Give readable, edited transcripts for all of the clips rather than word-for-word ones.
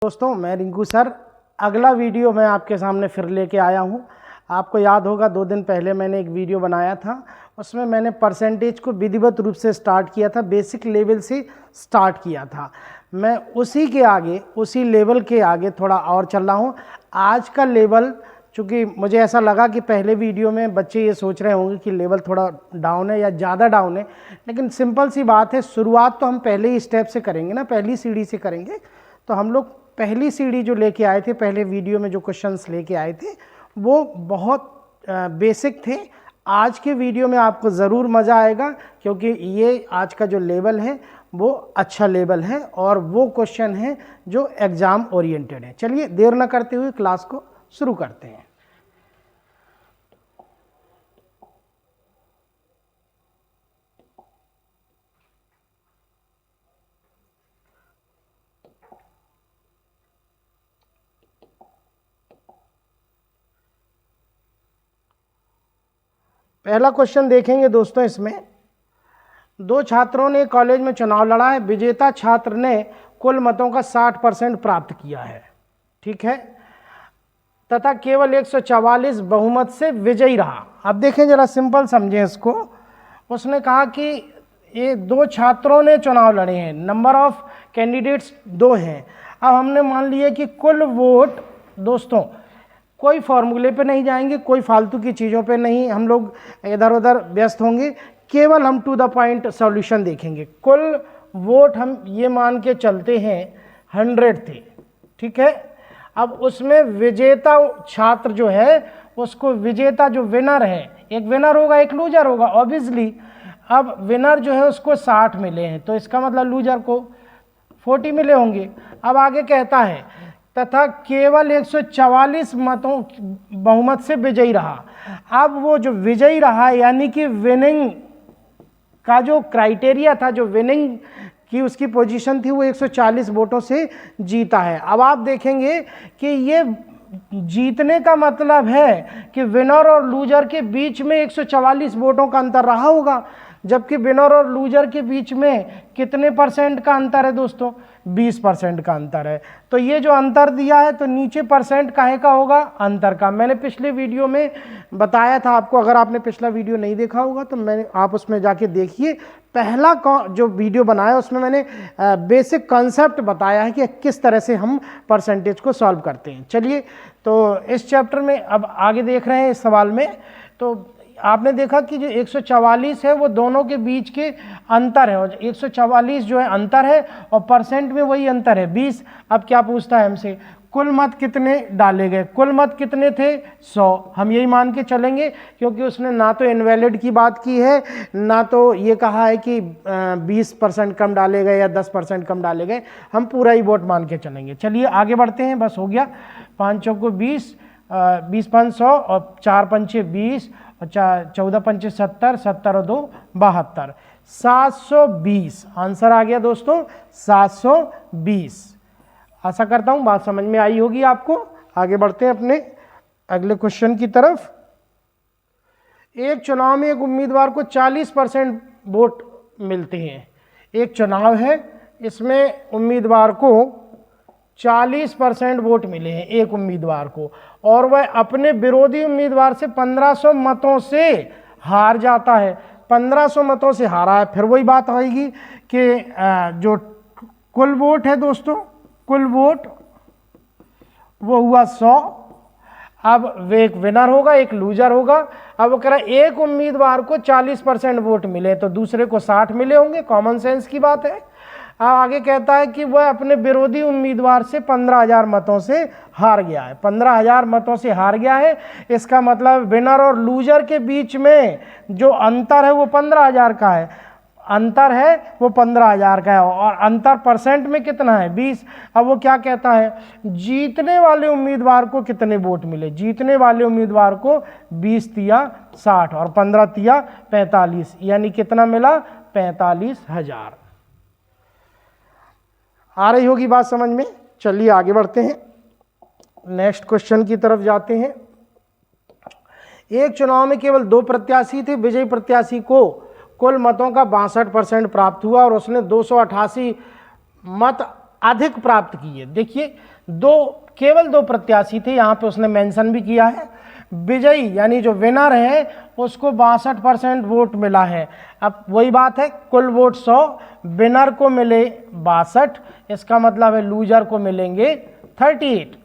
दोस्तों मैं रिंकू सर, अगला वीडियो मैं आपके सामने फिर लेके आया हूँ। आपको याद होगा 2 दिन पहले मैंने एक वीडियो बनाया था, उसमें मैंने परसेंटेज को विधिवत रूप से स्टार्ट किया था, बेसिक लेवल से स्टार्ट किया था। मैं उसी के आगे, उसी लेवल के आगे थोड़ा और चल रहा हूँ। आज का लेवल, चूँकि मुझे ऐसा लगा कि पहले वीडियो में बच्चे ये सोच रहे होंगे कि लेवल थोड़ा डाउन है या ज़्यादा डाउन है, लेकिन सिंपल सी बात है, शुरुआत तो हम पहले ही स्टेप से करेंगे ना, पहली सीढ़ी से करेंगे। तो हम लोग पहली सीढ़ी जो लेके आए थे, पहले वीडियो में जो क्वेश्चंस लेके आए थे वो बहुत बेसिक थे। आज के वीडियो में आपको ज़रूर मज़ा आएगा, क्योंकि ये आज का जो लेवल है वो अच्छा लेवल है और वो क्वेश्चन है जो एग्ज़ाम ओरिएंटेड है। चलिए देर न करते हुए क्लास को शुरू करते हैं। पहला क्वेश्चन देखेंगे दोस्तों। इसमें 2 छात्रों ने कॉलेज में चुनाव लड़ा है। विजेता छात्र ने कुल मतों का 60% प्राप्त किया है, ठीक है, तथा केवल 144 बहुमत से विजयी रहा। अब देखें जरा, सिंपल समझें इसको। उसने कहा कि ये 2 छात्रों ने चुनाव लड़े हैं, नंबर ऑफ कैंडिडेट्स 2 हैं। अब हमने मान लिया कि कुल वोट, दोस्तों कोई फॉर्मूले पे नहीं जाएंगे, कोई फालतू की चीज़ों पे नहीं हम लोग इधर उधर व्यस्त होंगे, केवल हम टू द पॉइंट सॉल्यूशन देखेंगे। कुल वोट हम ये मान के चलते हैं 100 थे, ठीक है। अब उसमें विजेता छात्र जो है, उसको विजेता जो विनर है, एक विनर होगा एक लूजर होगा ऑब्वियसली। अब विनर जो है उसको 60 मिले हैं, तो इसका मतलब लूजर को 40 मिले होंगे। अब आगे कहता है तथा केवल 144 मतों बहुमत से विजयी रहा। अब वो जो विजयी रहा, यानी कि विनिंग का जो क्राइटेरिया था, जो विनिंग की उसकी पोजीशन थी, वो 140 वोटों से जीता है। अब आप देखेंगे कि ये जीतने का मतलब है कि विनर और लूजर के बीच में 144 वोटों का अंतर रहा होगा, जबकि विनर और लूजर के बीच में कितने परसेंट का अंतर है दोस्तों? 20% का अंतर है। तो ये जो अंतर दिया है, तो नीचे परसेंट काहे का होगा? अंतर का। मैंने पिछले वीडियो में बताया था आपको, अगर आपने पिछला वीडियो नहीं देखा होगा तो आप उसमें जाके देखिए। पहला जो वीडियो बनाया उसमें मैंने बेसिक कॉन्सेप्ट बताया है कि किस तरह से हम परसेंटेज को सॉल्व करते हैं। चलिए, तो इस चैप्टर में अब आगे देख रहे हैं इस सवाल में। तो आपने देखा कि जो 144 है वो दोनों के बीच के अंतर है, और 144 जो है अंतर है और परसेंट में वही अंतर है 20। अब क्या पूछता है हमसे? कुल मत कितने डाले गए? कुल मत कितने थे? 100। हम यही मान के चलेंगे, क्योंकि उसने ना तो इनवैलिड की बात की है, ना तो ये कहा है कि 20% कम डाले गए या 10% कम डाले गए। हम पूरा ही वोट मान के चलेंगे। चलिए आगे बढ़ते हैं। बस हो गया। 5 चौको 20, 20 5 100 और 4 पंचे 20 और 14 पंचे 70, 70 और 2 72, 720 आंसर आ गया दोस्तों, 720। आशा करता हूं बात समझ में आई होगी आपको। आगे बढ़ते हैं अपने अगले क्वेश्चन की तरफ। एक चुनाव में एक उम्मीदवार को 40% वोट मिलते हैं। एक चुनाव है, इसमें उम्मीदवार को 40% वोट मिले हैं एक उम्मीदवार को, और वह अपने विरोधी उम्मीदवार से 1500 मतों से हार जाता है। 1500 मतों से हारा है। फिर वही बात आएगी कि जो कुल वोट है दोस्तों, कुल वोट वो हुआ 100। अब वे एक विनर होगा एक लूजर होगा। अब वो कह रहा है एक उम्मीदवार को 40% वोट मिले तो दूसरे को 60 मिले होंगे, कॉमन सेंस की बात है। आगे कहता है कि वह अपने विरोधी उम्मीदवार से 15,000 मतों से हार गया है। 15,000 मतों से हार गया है, इसका मतलब विनर और लूजर के बीच में जो अंतर है वो 15,000 का है। अंतर है वो 15,000 का है, और अंतर परसेंट में कितना है? 20। अब वो क्या कहता है? जीतने वाले उम्मीदवार को कितने वोट मिले? जीतने वाले उम्मीदवार को 20 तिया 60 और 15 तिया 45, यानी कितना मिला? 45,000। आ रही होगी बात समझ में। चलिए आगे बढ़ते हैं, नेक्स्ट क्वेश्चन की तरफ जाते हैं। एक चुनाव में केवल 2 प्रत्याशी थे। विजयी प्रत्याशी को कुल मतों का 62% प्राप्त हुआ और उसने 288 मत अधिक प्राप्त किए। देखिए केवल दो प्रत्याशी थे, यहाँ पे उसने मेंशन भी किया है। विजयी यानी जो विनर है उसको 62% वोट मिला है। अब वही बात है, कुल वोट 100, विनर को मिले 62, इसका मतलब है लूजर को मिलेंगे 38।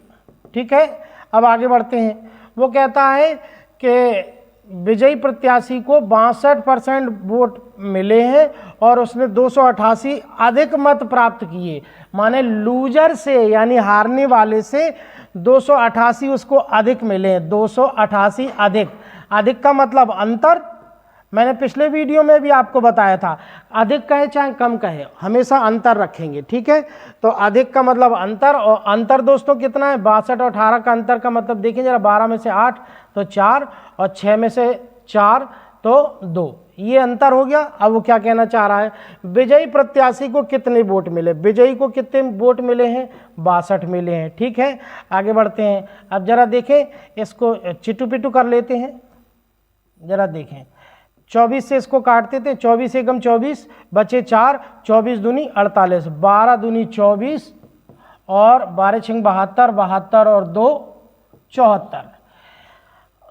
ठीक है, अब आगे बढ़ते हैं। वो कहता है कि विजयी प्रत्याशी को 62% वोट मिले हैं और उसने 288 अधिक मत प्राप्त किए, माने लूजर से यानी हारने वाले से 288 उसको अधिक मिले हैं। 288 अधिक, अधिक का मतलब अंतर। मैंने पिछले वीडियो में भी आपको बताया था, अधिक कहे चाहे कम कहे हमेशा अंतर रखेंगे। ठीक है, तो अधिक का मतलब अंतर, और अंतर दोस्तों कितना है? 62 और 18 का अंतर का मतलब देखिए जरा, 12 में से 8 तो 4 और 6 में से 4 तो 2, ये अंतर हो गया। अब वो क्या कहना चाह रहा है, विजयी प्रत्याशी को कितने वोट मिले? विजयी को कितने वोट मिले हैं? 62 मिले हैं। ठीक है, आगे बढ़ते हैं। अब जरा देखें, इसको चिट्टू पिट्टू कर लेते हैं। जरा देखें, 24 से इसको काटते थे, 24 एकम 24, बचे 4, 24 दूनी 48, 12 दूनी 24 और 12 छिंग 72, 72 और 2 74,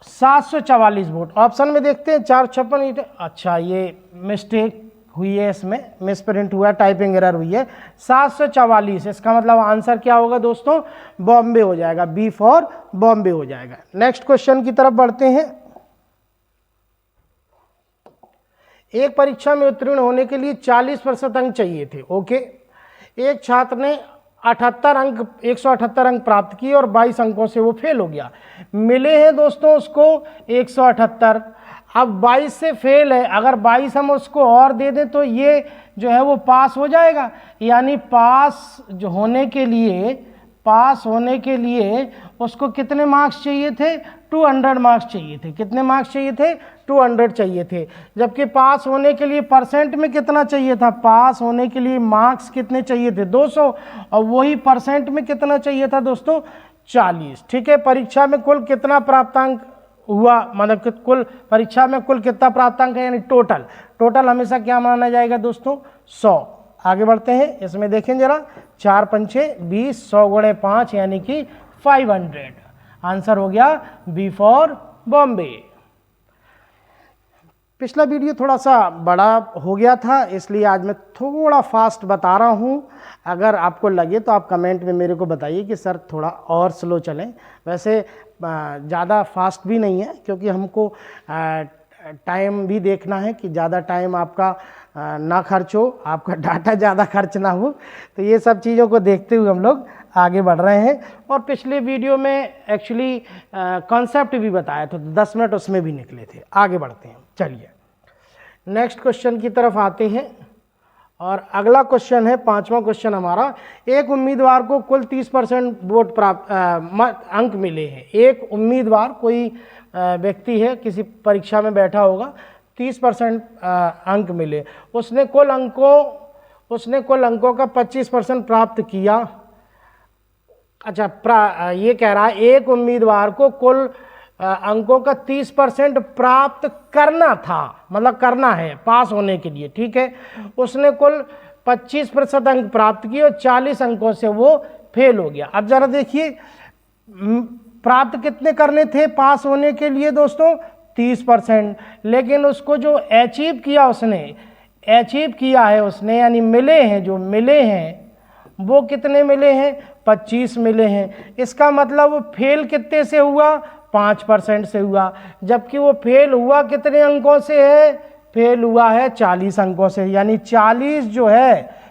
744 वोट। ऑप्शन में देखते हैं 456। अच्छा, ये मिस्टेक हुई है, इसमें मिसप्रिंट हुआ, टाइपिंग एरर हुई है। 744, इसका मतलब आंसर क्या होगा दोस्तों? बॉम्बे हो जाएगा, बी फॉर बॉम्बे हो जाएगा। नेक्स्ट क्वेश्चन की तरफ बढ़ते हैं। एक परीक्षा में उत्तीर्ण होने के लिए 40% अंक चाहिए थे। ओके, एक छात्र ने 178 अंक प्राप्त किए और 22 अंकों से वो फेल हो गया। मिले हैं दोस्तों उसको 178। अब 22 से फेल है, अगर 22 हम उसको और दे दें तो ये जो है वो पास हो जाएगा। यानी पास होने के लिए उसको कितने मार्क्स चाहिए थे? 200 मार्क्स चाहिए थे। कितने मार्क्स चाहिए थे? 200 चाहिए थे। जबकि पास होने के लिए परसेंट में कितना चाहिए था? पास होने के लिए मार्क्स कितने चाहिए थे? 200, और वही परसेंट में कितना चाहिए था दोस्तों? 40। ठीक है, परीक्षा में कुल कितना प्राप्तांक हुआ, मतलब कि कुल परीक्षा में कुल कितना प्राप्तांक है, यानी टोटल हमेशा क्या माना जाएगा दोस्तों? 100। आगे बढ़ते हैं, इसमें देखें जरा, 4 पंचे 20, 100 गुणे 5 यानी कि 500। आंसर हो गया बी फॉर बॉम्बे। पिछला वीडियो थोड़ा सा बड़ा हो गया था, इसलिए आज मैं थोड़ा फास्ट बता रहा हूँ। अगर आपको लगे तो आप कमेंट में मेरे को बताइए कि सर थोड़ा और स्लो चलें। वैसे ज़्यादा फास्ट भी नहीं है, क्योंकि हमको टाइम भी देखना है कि ज़्यादा टाइम आपका ना खर्च हो, आपका डाटा ज़्यादा खर्च ना हो। तो ये सब चीज़ों को देखते हुए हम लोग आगे बढ़ रहे हैं। और पिछले वीडियो में एक्चुअली कॉन्सेप्ट भी बताया था, 10 मिनट उसमें भी निकले थे। आगे बढ़ते हैं, चलिए नेक्स्ट क्वेश्चन की तरफ आते हैं। और अगला क्वेश्चन है, 5वां क्वेश्चन हमारा। एक उम्मीदवार को कुल 30% वोट प्राप्त अंक मिले हैं। एक उम्मीदवार, कोई व्यक्ति है, किसी परीक्षा में बैठा होगा, 30% अंक मिले, उसने कुल अंकों का 25% प्राप्त किया। अच्छा, ये कह रहा है एक उम्मीदवार को कुल अंकों का 30% प्राप्त करना था, मतलब करना है पास होने के लिए। ठीक है, उसने कुल 25% अंक प्राप्त किए और 40 अंकों से वो फेल हो गया। अब जरा देखिए, प्राप्त कितने करने थे पास होने के लिए दोस्तों? 30%। लेकिन उसको जो अचीव किया है उसने, यानी मिले हैं, जो मिले हैं वो कितने मिले हैं? 25 मिले हैं। इसका मतलब वो फेल कितने से हुआ? 5% से हुआ। जबकि वो फेल हुआ कितने अंकों से है? फेल हुआ है 40 अंकों से। यानी 40 जो है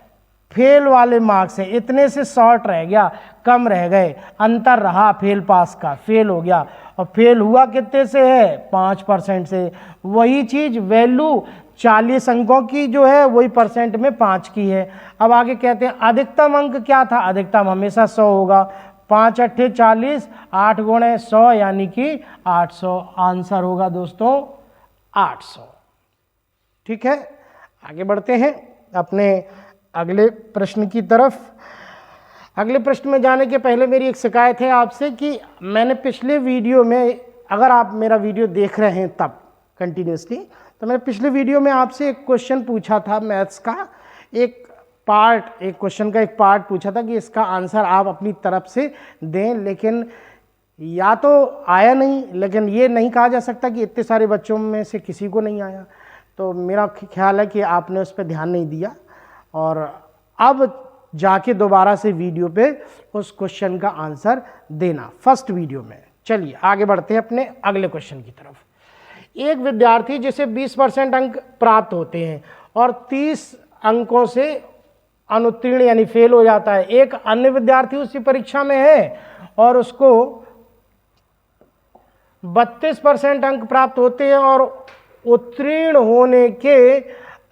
फेल वाले मार्क्स है, इतने से शॉर्ट रह गया, कम रह गए, अंतर रहा फेल पास का, फेल हो गया। और फेल हुआ कितने से है? 5% से। वही चीज़ वैल्यू 40 अंकों की जो है वही परसेंट में 5 की है। अब आगे कहते हैं अधिकतम अंक क्या था? अधिकतम हमेशा 100 होगा। 5 अट्ठे 40, 8 गुणे 100 यानी कि 800। आंसर होगा दोस्तों 800। ठीक है, आगे बढ़ते हैं अपने अगले प्रश्न की तरफ। अगले प्रश्न में जाने के पहले मेरी एक शिकायत है आपसे कि मैंने पिछले वीडियो में, अगर आप मेरा वीडियो देख रहे हैं तब कंटिन्यूसली, तो मैंने पिछले वीडियो में आपसे एक क्वेश्चन पूछा था मैथ्स का। एक पार्ट, एक क्वेश्चन का एक पार्ट पूछा था कि इसका आंसर आप अपनी तरफ से दें, लेकिन या तो आया नहीं, लेकिन ये नहीं कहा जा सकता कि इतने सारे बच्चों में से किसी को नहीं आया। तो मेरा ख्याल है कि आपने उस पर ध्यान नहीं दिया, और अब जाके दोबारा से वीडियो पे उस क्वेश्चन का आंसर देना फर्स्ट वीडियो में। चलिए आगे बढ़ते हैं अपने अगले क्वेश्चन की तरफ। एक विद्यार्थी जिसे 20% अंक प्राप्त होते हैं और 30 अंकों से अनुत्तीर्ण यानी फेल हो जाता है। एक अन्य विद्यार्थी उसी परीक्षा में है और उसको 32% अंक प्राप्त होते हैं और उत्तीर्ण होने के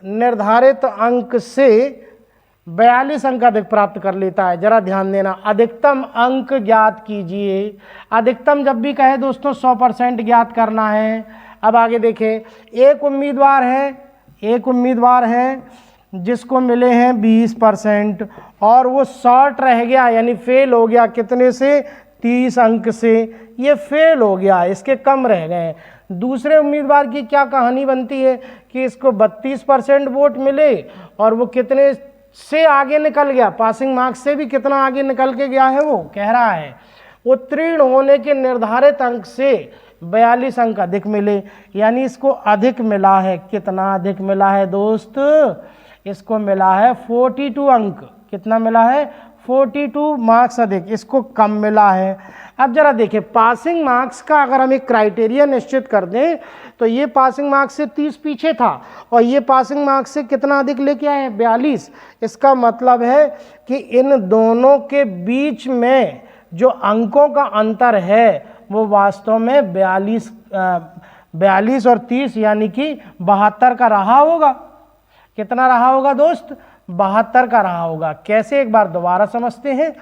निर्धारित अंक से 42 अंक अधिक प्राप्त कर लेता है। जरा ध्यान देना, अधिकतम अंक ज्ञात कीजिए। अधिकतम जब भी कहे दोस्तों 100% ज्ञात करना है। अब आगे देखें, एक उम्मीदवार है जिसको मिले हैं 20% और वो शॉर्ट रह गया यानी फेल हो गया। कितने से? 30 अंक से ये फेल हो गया, इसके कम रह गए। दूसरे उम्मीदवार की क्या कहानी बनती है कि इसको 32% वोट मिले और वो कितने से आगे निकल गया, पासिंग मार्क्स से भी कितना आगे निकल के गया है। वो कह रहा है उत्तीर्ण होने के निर्धारित अंक से 42 अंक अधिक मिले, यानी इसको अधिक मिला है। कितना अधिक मिला है दोस्त? इसको मिला है 42 अंक। कितना मिला है? 42 मार्क्स अधिक, इसको कम मिला है। अब जरा देखें, पासिंग मार्क्स का अगर हम एक क्राइटेरिया निश्चित कर दें तो ये पासिंग मार्क्स से 30 पीछे था और ये पासिंग मार्क्स से कितना अधिक लेके आए? 42। इसका मतलब है कि इन दोनों के बीच में जो अंकों का अंतर है वो वास्तव में 42 और 30 यानी कि 72 का रहा होगा। कितना रहा होगा दोस्त? 72 का रहा होगा। कैसे? एक बार दोबारा समझते हैं।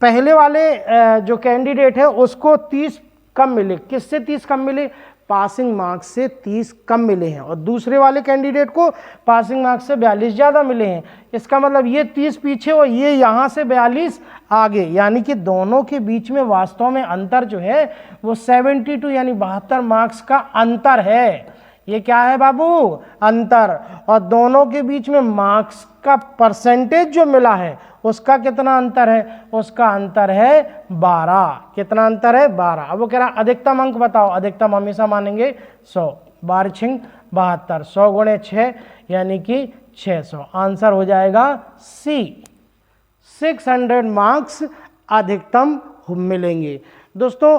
पहले वाले जो कैंडिडेट है उसको 30 कम मिले। किससे 30 कम मिले? पासिंग मार्क्स से 30 कम मिले हैं। और दूसरे वाले कैंडिडेट को पासिंग मार्क्स से 42 ज़्यादा मिले हैं। इसका मतलब ये 30 पीछे और ये यहाँ से 42 आगे, यानी कि दोनों के बीच में वास्तव में अंतर जो है वो 72 यानी 72 मार्क्स का अंतर है। ये क्या है बाबू? अंतर। और दोनों के बीच में मार्क्स का परसेंटेज जो मिला है उसका कितना अंतर है? उसका अंतर है 12। कितना अंतर है? 12। अब वो कह रहा अधिकतम अंक बताओ। अधिकतम हमेशा मानेंगे 100। 12 छिंग 72, 100 गुणे 6 यानी कि 600। आंसर हो जाएगा सी, 600 मार्क्स अधिकतम मिलेंगे। दोस्तों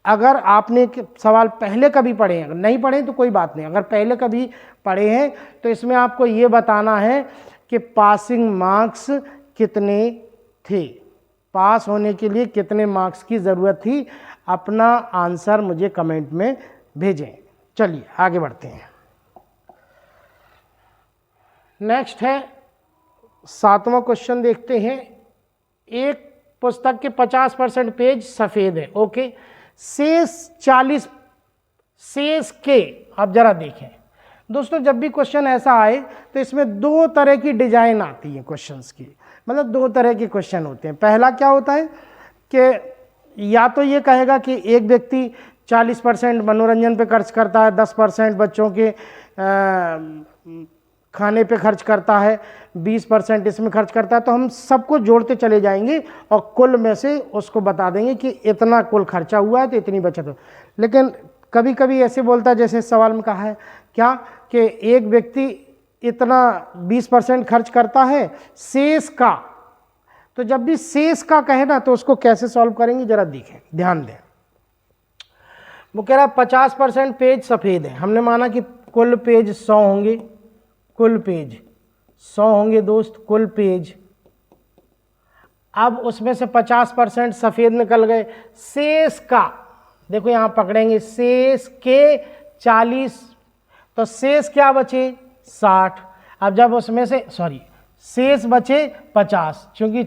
अगर आपने सवाल पहले कभी पढ़े हैं, अगर नहीं पढ़े तो कोई बात नहीं, अगर पहले कभी पढ़े हैं तो इसमें आपको ये बताना है कि पासिंग मार्क्स कितने थे, पास होने के लिए कितने मार्क्स की ज़रूरत थी। अपना आंसर मुझे कमेंट में भेजें। चलिए आगे बढ़ते हैं। नेक्स्ट है 7वां क्वेश्चन देखते हैं। एक पुस्तक के 50% पेज सफ़ेद है, ओके, शेष 40 शेष के। अब जरा देखें दोस्तों, जब भी क्वेश्चन ऐसा आए तो इसमें दो तरह की डिजाइन आती है क्वेश्चंस की, मतलब दो तरह के क्वेश्चन होते हैं। पहला क्या होता है कि या तो ये कहेगा कि एक व्यक्ति 40% मनोरंजन पे खर्च करता है, 10% बच्चों के खाने पे खर्च करता है, 20% इसमें खर्च करता है, तो हम सबको जोड़ते चले जाएंगे और कुल में से उसको बता देंगे कि इतना कुल खर्चा हुआ है तो इतनी बचत हो। लेकिन कभी कभी ऐसे बोलता है, जैसे सवाल में कहा है क्या कि एक व्यक्ति इतना 20% खर्च करता है शेष का, तो जब भी शेष का कहे ना तो उसको कैसे सॉल्व करेंगे जरा देखें, ध्यान दें। वो कह रहा है 50% पेज सफ़ेद है, हमने माना कि कुल पेज 100 होंगे, कुल पेज 100 होंगे दोस्त, कुल पेज। अब उसमें से 50% सफ़ेद निकल गए, शेष का देखो यहाँ पकड़ेंगे, शेष के 40, तो शेष क्या बचे 60। अब जब उसमें से शेष बचे 50, क्योंकि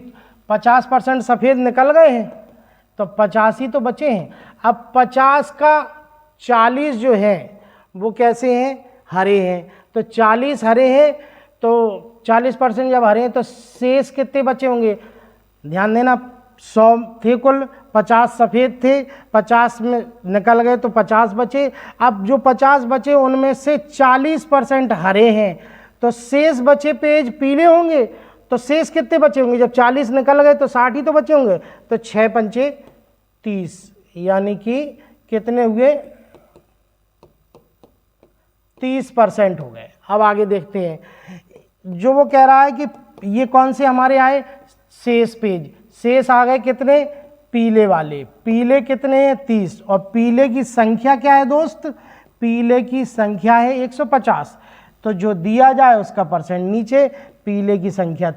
50% सफ़ेद निकल गए हैं तो 50 ही तो बचे हैं। अब 50 का 40 जो है वो कैसे हैं? हरे हैं, तो 40 हरे हैं, तो 40% जब हरे हैं तो शेष कितने बचे होंगे? ध्यान देना, 100 थे कुल, 50 सफ़ेद थे, 50 में निकल गए तो 50 बचे। अब जो 50 बचे उनमें से 40% हरे हैं, तो शेष बचे पेज पीले होंगे, तो शेष कितने बचे होंगे, जब 40 निकल गए तो 60 ही तो बचे होंगे, तो 6 पंचे 30, यानी कि कितने हुए, 30% हो गए। अब आगे देखते हैं, जो वो कह रहा है कि ये कौन से हमारे आए, शेष पेज, शेष आ गए कितने, पीले वाले, पीले कितने हैं 30, और पीले की संख्या क्या है दोस्त, पीले की संख्या है 150, तो जो दिया जाए उसका परसेंट नीचे, पीले की संख्या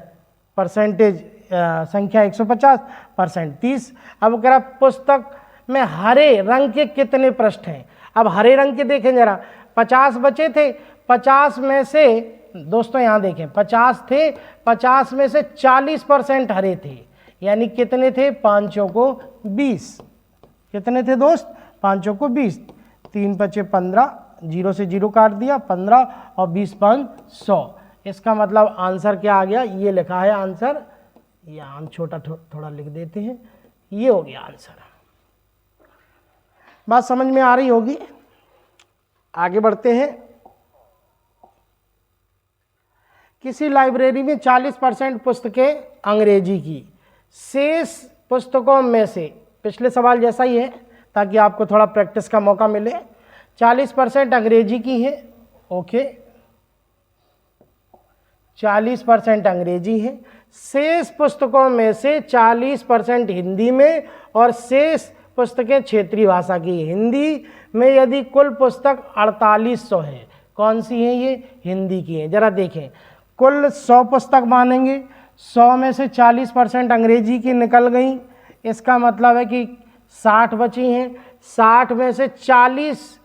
परसेंटेज संख्या 150% 30। अब कह रहा पुस्तक में हरे रंग के कितने पृष्ठ हैं। अब हरे रंग के देखें जरा, 50 बचे थे, 50 में से दोस्तों यहाँ देखें 50 थे, 50 में से 40% हरे थे, यानी कितने थे, 5 को 20, कितने थे दोस्त, 5 को 20, 3 बचे 15, 0 से 0 काट दिया 15, और 20 5 100। इसका मतलब आंसर क्या आ गया, ये लिखा है आंसर, यहाँ हम छोटा थोड़ा लिख देते हैं, ये हो गया आंसर। बात समझ में आ रही होगी। आगे बढ़ते हैं। किसी लाइब्रेरी में 40% पुस्तकें अंग्रेजी की, शेष पुस्तकों में से, पिछले सवाल जैसा ही है ताकि आपको थोड़ा प्रैक्टिस का मौका मिले, 40% अंग्रेजी की है, ओके, 40% अंग्रेजी है, शेष पुस्तकों में से 40% हिंदी में और शेष पुस्तकें क्षेत्रीय भाषा की। हिंदी में यदि कुल पुस्तक 4800 है, कौन सी हैं ये, हिंदी की हैं। जरा देखें, कुल 100 पुस्तक मानेंगे, 100 में से 40% अंग्रेजी की निकल गई, इसका मतलब है कि 60 बची हैं, 60 में से 40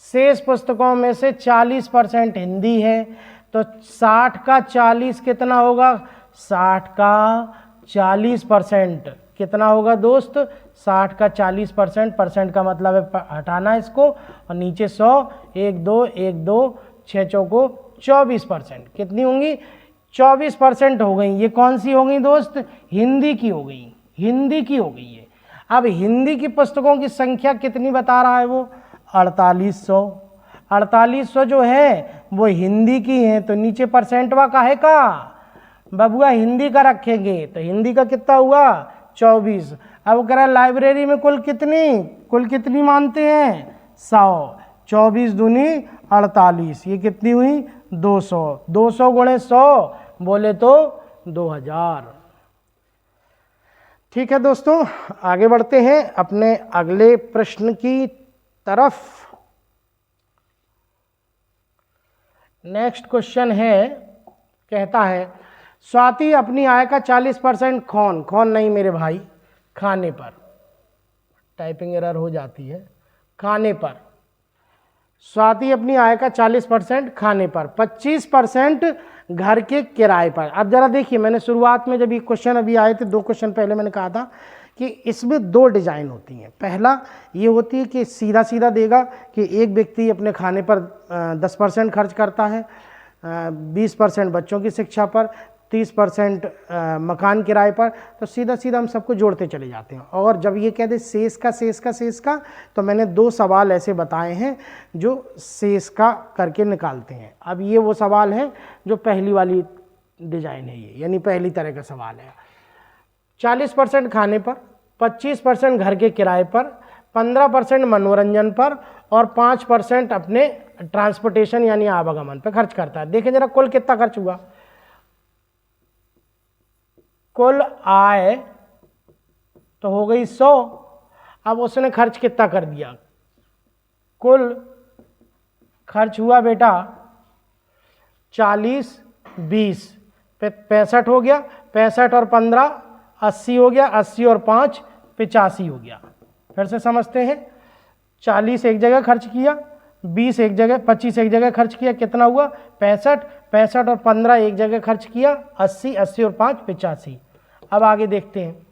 शेष पुस्तकों में से 40% हिंदी है, तो 60 का 40 कितना होगा, 60 का 40% कितना होगा दोस्त, 60 का 40%, परसेंट का मतलब है हटाना इसको, और नीचे 100, 1 2 1 2 6 चौको 24%, कितनी होंगी, 24% हो गई। ये कौन सी हो गई दोस्त, हिंदी की हो गई, हिंदी की हो गई है। अब हिंदी की पुस्तकों की संख्या कितनी बता रहा है वो, 4800, 4800 जो है वो हिंदी की है, तो नीचे परसेंटवा का है का बबुआ, हिंदी का रखेंगे, तो हिंदी का कितना हुआ, 24। अब कह रहा लाइब्रेरी में कुल कितनी मानते हैं, 100, 24 दूनी 48, ये कितनी हुई, 200, 200 गुणे 100 बोले तो 2000। ठीक है दोस्तों, आगे बढ़ते हैं अपने अगले प्रश्न की तरफ। नेक्स्ट क्वेश्चन है, कहता है स्वाति अपनी आय का 40% कौन नहीं मेरे भाई, खाने पर, टाइपिंग एरर हो जाती है, खाने पर, स्वाति अपनी आय का 40% खाने पर, 25% घर के किराए पर। अब जरा देखिए, मैंने शुरुआत में जब ये क्वेश्चन अभी आए थे, 2 क्वेश्चन पहले मैंने कहा था कि इसमें 2 डिजाइन होती हैं। पहला ये होती है कि सीधा सीधा देगा कि एक व्यक्ति अपने खाने पर 10% खर्च करता है, 20% बच्चों की शिक्षा पर, 30% मकान किराए पर, तो सीधा सीधा हम सबको जोड़ते चले जाते हैं। और जब ये कहते शेष का, तो मैंने 2 सवाल ऐसे बताए हैं जो शेष का करके निकालते हैं। अब ये वो सवाल है जो पहली वाली डिजाइन है, ये यानी पहली तरह का सवाल है। 40% खाने पर, 25% घर के किराए पर, 15% मनोरंजन पर, और 5% अपने ट्रांसपोर्टेशन यानी आवागमन पर खर्च करता है। देखें जरा कुल कितना खर्च हुआ, कुल आय तो हो गई 100, अब उसने खर्च कितना कर दिया, कुल खर्च हुआ बेटा 40 20 65 हो गया, 65 और 15 80 हो गया, 80 और 5 85 हो गया। फिर से समझते हैं, 40 एक जगह खर्च किया, 20 एक जगह, 25 एक जगह खर्च किया, कितना हुआ 65, 65 और 15 एक जगह खर्च किया, 80, 80 और 5 85। अब आगे देखते हैं,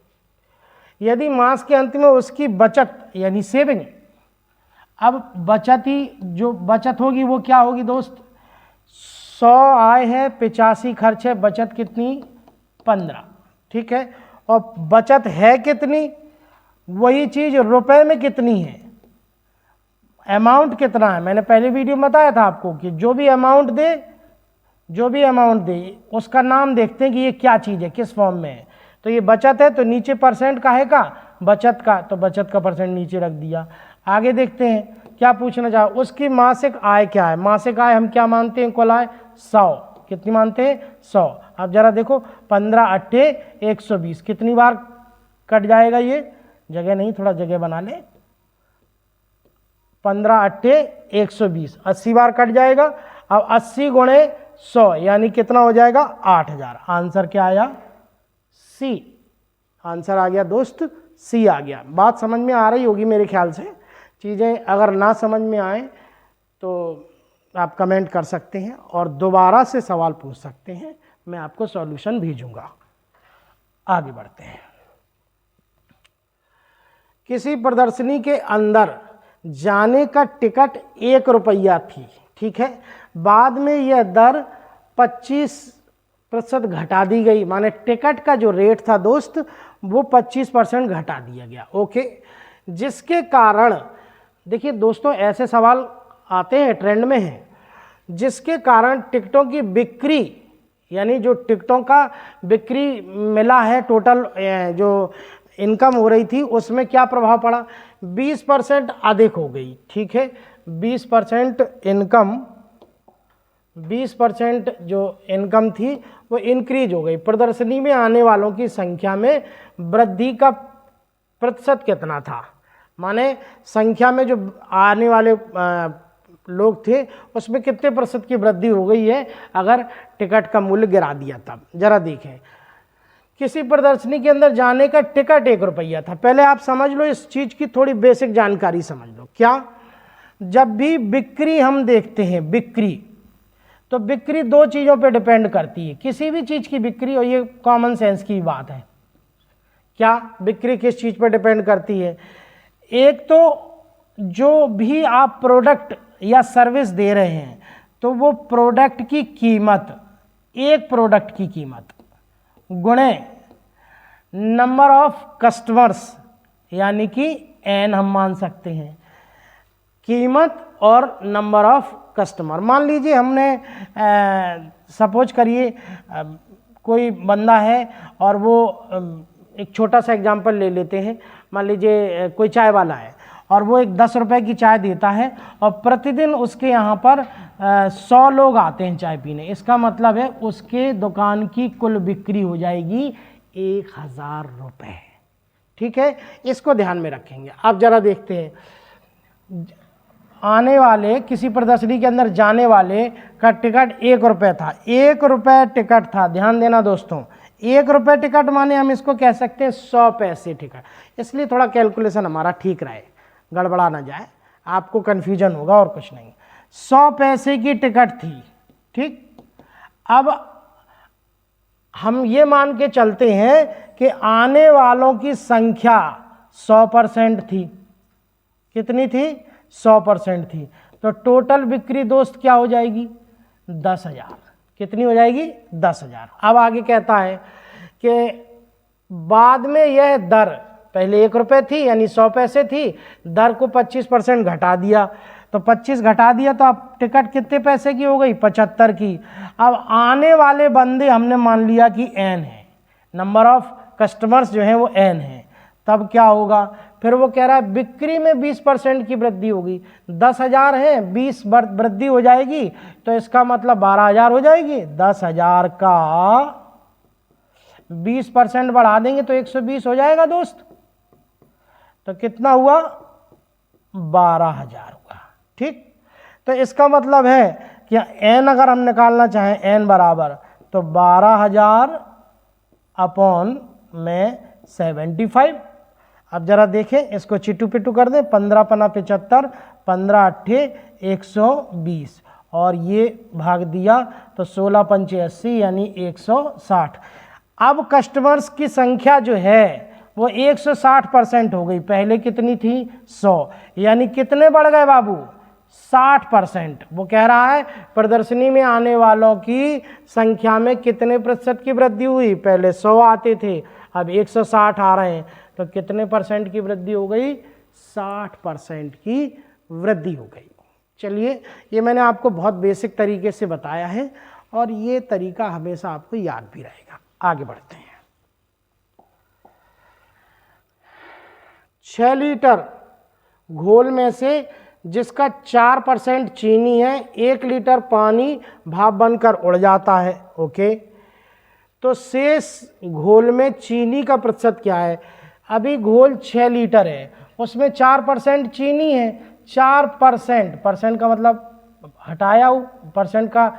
यदि मास के अंत में उसकी बचत यानी सेविंग, अब बचत ही जो बचत होगी वो क्या होगी दोस्त, 100 आय है, 85 खर्च है, बचत कितनी 15, ठीक है। और बचत है कितनी, वही चीज रुपए में कितनी है, अमाउंट कितना है। मैंने पहले वीडियो में बताया था आपको कि जो भी अमाउंट दे जो भी अमाउंट दे उसका नाम देखते हैं कि ये क्या चीज़ है, किस फॉर्म में है। तो ये बचत है तो नीचे परसेंट काहे का, बचत का, तो बचत का परसेंट नीचे रख दिया। आगे देखते हैं क्या पूछना चाहो, उसकी मासिक आय क्या है। मासिक आय हम क्या मानते हैं, कुल आय 100, कितनी मानते हैं 100। अब जरा देखो 15 अट्ठे 120 कितनी बार कट जाएगा, ये जगह नहीं, थोड़ा जगह बना ले। 15 अट्ठे 120 80 बार कट जाएगा। अब 80 गुणे 100 यानी कितना हो जाएगा 8000। आंसर क्या आया, सी। आंसर आ गया दोस्त, सी आ गया। बात समझ में आ रही होगी मेरे ख्याल से। चीज़ें अगर ना समझ में आए तो आप कमेंट कर सकते हैं और दोबारा से सवाल पूछ सकते हैं, मैं आपको सॉल्यूशन भेजूंगा। आगे बढ़ते हैं। किसी प्रदर्शनी के अंदर जाने का टिकट 1 रुपया थी, ठीक है, बाद में यह दर 25% घटा दी गई, माने टिकट का जो रेट था दोस्त वो 25% घटा दिया गया। ओके, जिसके कारण, देखिए दोस्तों ऐसे सवाल आते हैं, ट्रेंड में हैं, जिसके कारण टिकटों की बिक्री, यानी जो टिकटों का बिक्री मिला है, टोटल जो इनकम हो रही थी उसमें क्या प्रभाव पड़ा, 20% अधिक हो गई। ठीक है, 20% इनकम, 20% जो इनकम थी वो इंक्रीज हो गई। प्रदर्शनी में आने वालों की संख्या में वृद्धि का प्रतिशत कितना था, माने संख्या में जो आने वाले लोग थे उसमें कितने प्रतिशत की वृद्धि हो गई है अगर टिकट का मूल्य गिरा दिया तब। जरा देखें, किसी प्रदर्शनी के अंदर जाने का टिकट 1 रुपया था। पहले आप समझ लो, इस चीज़ की थोड़ी बेसिक जानकारी समझ लो। क्या, जब भी बिक्री हम देखते हैं, बिक्री, तो बिक्री 2 चीज़ों पे डिपेंड करती है, किसी भी चीज़ की बिक्री, और ये कॉमन सेंस की बात है। क्या, बिक्री किस चीज़ पे डिपेंड करती है, एक तो जो भी आप प्रोडक्ट या सर्विस दे रहे हैं तो वो प्रोडक्ट की कीमत, एक प्रोडक्ट की कीमत गुणे नंबर ऑफ कस्टमर्स, यानी कि एन हम मान सकते हैं, कीमत और नंबर ऑफ कस्टमर। मान लीजिए हमने सपोज करिए कोई बंदा है और वो एक छोटा सा एग्जांपल ले लेते हैं, मान लीजिए कोई चाय वाला है और वो एक 10 रुपए की चाय देता है और प्रतिदिन उसके यहाँ पर 100 लोग आते हैं चाय पीने। इसका मतलब है उसके दुकान की कुल बिक्री हो जाएगी 1000 रुपये। ठीक है, इसको ध्यान में रखेंगे। अब जरा देखते हैं, आने वाले, किसी प्रदर्शनी के अंदर जाने वाले का टिकट 1 रुपये था, 1 रुपये टिकट था। ध्यान देना दोस्तों, 1 रुपये टिकट माने हम इसको कह सकते हैं 100 पैसे टिकट, इसलिए थोड़ा कैलकुलेशन हमारा ठीक रहे, गड़बड़ा ना जाए, आपको कन्फ्यूजन होगा और कुछ नहीं। 100 पैसे की टिकट थी। ठीक, अब हम ये मान के चलते हैं कि आने वालों की संख्या 100% थी। कितनी थी, 100% थी, तो टोटल बिक्री दोस्त क्या हो जाएगी, 10,000। कितनी हो जाएगी, 10,000। अब आगे कहता है कि बाद में यह दर, पहले 1 रुपये थी यानी 100 पैसे थी, दर को 25% घटा दिया, तो 25 घटा दिया तो अब टिकट कितने पैसे की हो गई, 75 की। अब आने वाले बंदे हमने मान लिया कि n है, नंबर ऑफ कस्टमर्स जो हैं वो n है, तब क्या होगा, फिर वो कह रहा है बिक्री में 20% की वृद्धि होगी। 10,000 है, 20 वृद्धि हो जाएगी तो इसका मतलब 12,000 हो जाएगी। 10,000 का 20% बढ़ा देंगे तो 120 हो जाएगा दोस्त, तो कितना हुआ, 12,000 हुआ। ठीक, तो इसका मतलब है कि n अगर हम निकालना चाहें, n बराबर तो 12,000 अपॉन में 75। अब जरा देखें, इसको चिट्टू पिट्टू कर दें, 15 पना 75, 15 अट्ठे 120 और ये भाग दिया तो 16 पंचे 80 यानी 160। अब कस्टमर्स की संख्या जो है वो 160% हो गई, पहले कितनी थी 100, यानी कितने बढ़ गए बाबू, 60%। वो कह रहा है प्रदर्शनी में आने वालों की संख्या में कितने प्रतिशत की वृद्धि हुई, पहले 100 आते थे अब 160 आ रहे हैं, तो कितने % की वृद्धि हो गई, 60% की वृद्धि हो गई। चलिए, ये मैंने आपको बहुत बेसिक तरीके से बताया है और ये तरीका हमेशा आपको याद भी रहेगा। आगे बढ़ते हैं। 6 लीटर घोल में से जिसका 4% चीनी है, 1 लीटर पानी भाप बनकर उड़ जाता है। ओके, तो शेष घोल में चीनी का प्रतिशत क्या है? अभी घोल 6 लीटर है, उसमें 4% चीनी है। 4%, परसेंट का मतलब हटाया परसेंट का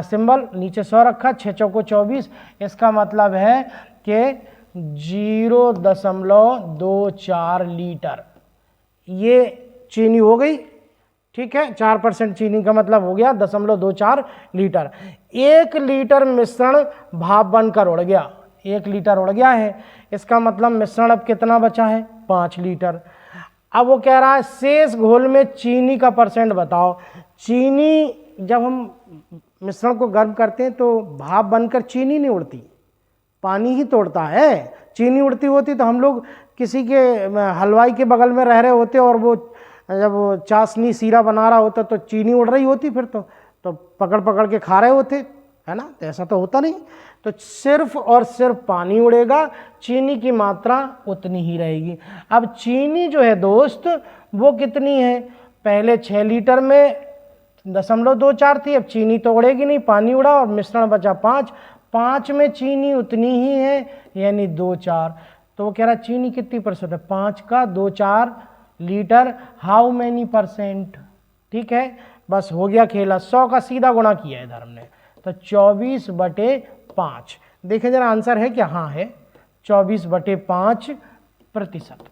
सिंबल नीचे 100 रखा, 6 चौको 24, इसका मतलब है कि 0.24 लीटर ये चीनी हो गई। ठीक है, 4% चीनी का मतलब हो गया 0.24 लीटर। 1 लीटर मिश्रण भाप बनकर उड़ गया, 1 लीटर उड़ गया है, इसका मतलब मिश्रण अब कितना बचा है? 5 लीटर। अब वो कह रहा है शेष घोल में चीनी का परसेंट बताओ। चीनी, जब हम मिश्रण को गर्म करते हैं तो भाप बनकर चीनी नहीं उड़ती, पानी ही तोड़ता है। चीनी उड़ती होती तो हम लोग किसी के हलवाई के बगल में रह रहे होते और वो जब वो चाशनी सीरा बना रहा होता तो चीनी उड़ रही होती, फिर तो पकड़ पकड़ के खा रहे होते, है ना? तो ऐसा तो होता नहीं। तो सिर्फ और सिर्फ पानी उड़ेगा, चीनी की मात्रा उतनी ही रहेगी। अब चीनी जो है दोस्त वो कितनी है? पहले 6 लीटर में 0.24 थी, अब चीनी तो उड़ेगी नहीं, पानी उड़ा और मिश्रण बचा 5। 5 में चीनी उतनी ही है, यानी 2.4। तो वो कह रहा चीनी कितनी परसेंट है? 5 का 2.4 लीटर, हाउ मैनी परसेंट? ठीक है, बस हो गया खेला। 100 का सीधा गुणा किया है इधर हमने, तो 24/5। देखें जरा आंसर है क्या? हाँ है, 24/5%।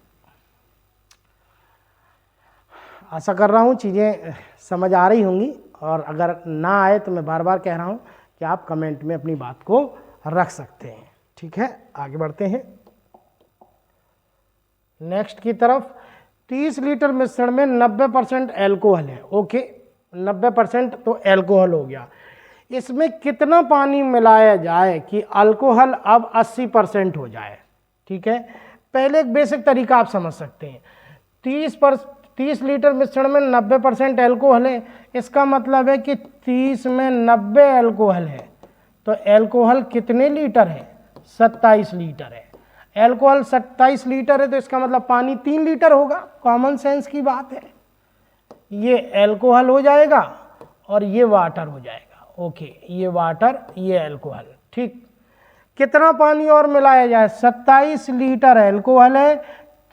आशा कर रहा हूँ चीज़ें समझ आ रही होंगी, और अगर ना आए तो मैं बार बार कह रहा हूँ कि आप कमेंट में अपनी बात को रख सकते हैं। ठीक है, आगे बढ़ते हैं नेक्स्ट की तरफ। 30 लीटर मिश्रण में 90% एल्कोहल है। ओके, 90% तो एल्कोहल हो गया। इसमें कितना पानी मिलाया जाए कि अल्कोहल अब 80% हो जाए? ठीक है, पहले एक बेसिक तरीका आप समझ सकते हैं। 30 लीटर मिश्रण में 90% एल्कोहल है, इसका मतलब है कि 30 में 90 एल्कोहल है, तो एल्कोहल कितने लीटर है? 27 लीटर है। एल्कोहल 27 लीटर है, तो इसका मतलब पानी 3 लीटर होगा। कॉमन सेंस की बात है। ये एल्कोहल हो जाएगा और ये वाटर हो जाएगा। ओके, ये वाटर, ये एल्कोहल। ठीक, कितना पानी और मिलाया जाए? 27 लीटर एल्कोहल है,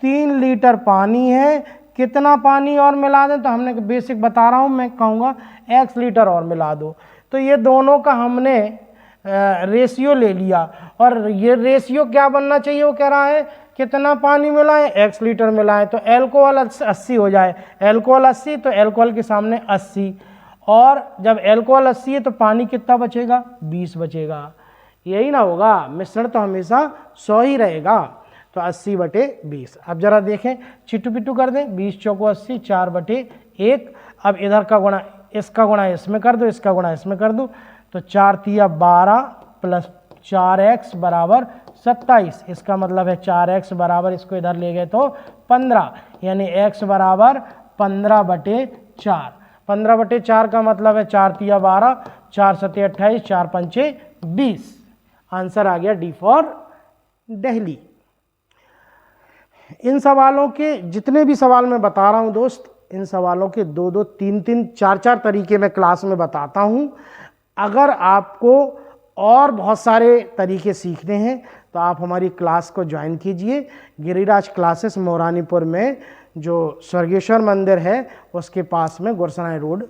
3 लीटर पानी है, कितना पानी और मिला दें? तो हमने बेसिक बता रहा हूँ, मैं कहूँगा x लीटर और मिला दो। तो ये दोनों का हमने रेशियो ले लिया, और ये रेशियो क्या बनना चाहिए? वो कह रहा है कितना पानी मिलाएं? x लीटर मिलाएं, तो एल्कोहल 80 हो जाए। एल्कोहल 80, तो एल्कोहल के सामने 80, और जब एल्कोहल 80 है तो पानी कितना बचेगा? 20 बचेगा। यही ना होगा, मिश्रण तो हमेशा 100 ही रहेगा, तो 80/20। अब जरा देखें, चिट्टू पिट्टू कर दें, 20 चौको 80, 4/1। अब इधर का गुणा इसका गुणा इसमें कर दो, इसका गुणा इसमें कर दो, तो 4 तिया 12 प्लस 4x बराबर 27। इसका मतलब है 4x बराबर, इसको इधर ले गए तो 15, यानी x बराबर 15/4। 15/4 का मतलब है 4 तिया 12, 4 सत्ते 28, 4 पंचे 20। आंसर आ गया डी फॉर दिल्ली। इन सवालों के जितने भी सवाल मैं बता रहा हूं दोस्त, इन सवालों के 2-2, 3-3, 4-4 तरीके मैं क्लास में बताता हूं। अगर आपको और बहुत सारे तरीके सीखने हैं तो आप हमारी क्लास को ज्वाइन कीजिए। गिरिराज क्लासेस मोरानीपुर में जो स्वर्गेश्वर मंदिर है उसके पास में गुरसराय रोड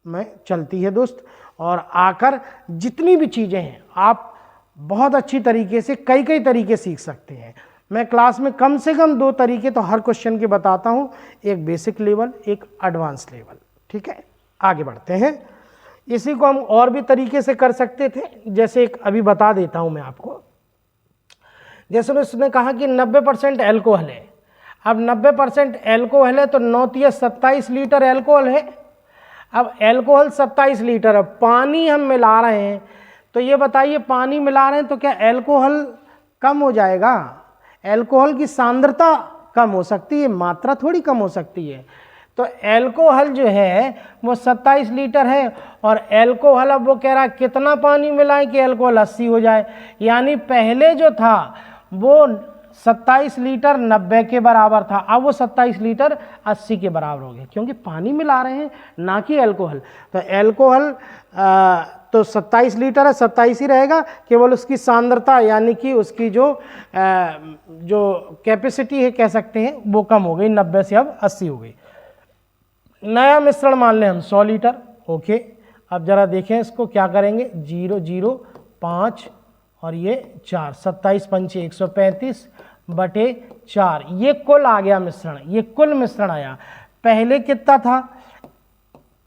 में चलती है दोस्त। और आकर जितनी भी चीज़ें हैं आप बहुत अच्छी तरीके से कई तरीके सीख सकते हैं। मैं क्लास में कम से कम 2 तरीके तो हर क्वेश्चन के बताता हूँ, एक बेसिक लेवल, एक एडवांस लेवल। ठीक है, आगे बढ़ते हैं। इसी को हम और भी तरीके से कर सकते थे, जैसे एक अभी बता देता हूँ मैं आपको। जैसे उसने कहा कि 90% एल्कोहल है। अब 90% एल्कोहल है तो 9 तिया 27 लीटर एल्कोहल है। अब एल्कोहल 27 लीटर है, पानी हम मिला रहे हैं, तो ये बताइए पानी मिला रहे हैं तो क्या एल्कोहल कम हो जाएगा? एल्कोहल की सांद्रता कम हो सकती है, मात्रा थोड़ी कम हो सकती है। तो एल्कोहल जो है वो 27 लीटर है, और एल्कोहल अब वो कह रहा है कितना पानी मिलाएं कि एल्कोहल 80 हो जाए। यानी पहले जो था वो 27 लीटर 90 के बराबर था, अब वो 27 लीटर 80 के बराबर हो गया, क्योंकि पानी मिला रहे हैं ना कि एल्कोहल। तो एल्कोहल तो 27 लीटर है, 27 ही रहेगा, केवल उसकी सांद्रता यानी कि उसकी जो कैपेसिटी है कह सकते हैं वो कम हो गई, 90 से अब 80 हो गई। नया मिश्रण मान लें हम 100 लीटर। ओके, अब जरा देखें इसको क्या करेंगे, 0 0 5 और ये 4, 27 पंचे 135 बटे 4, ये कुल आ गया मिश्रण, ये कुल मिश्रण आया। पहले कितना था,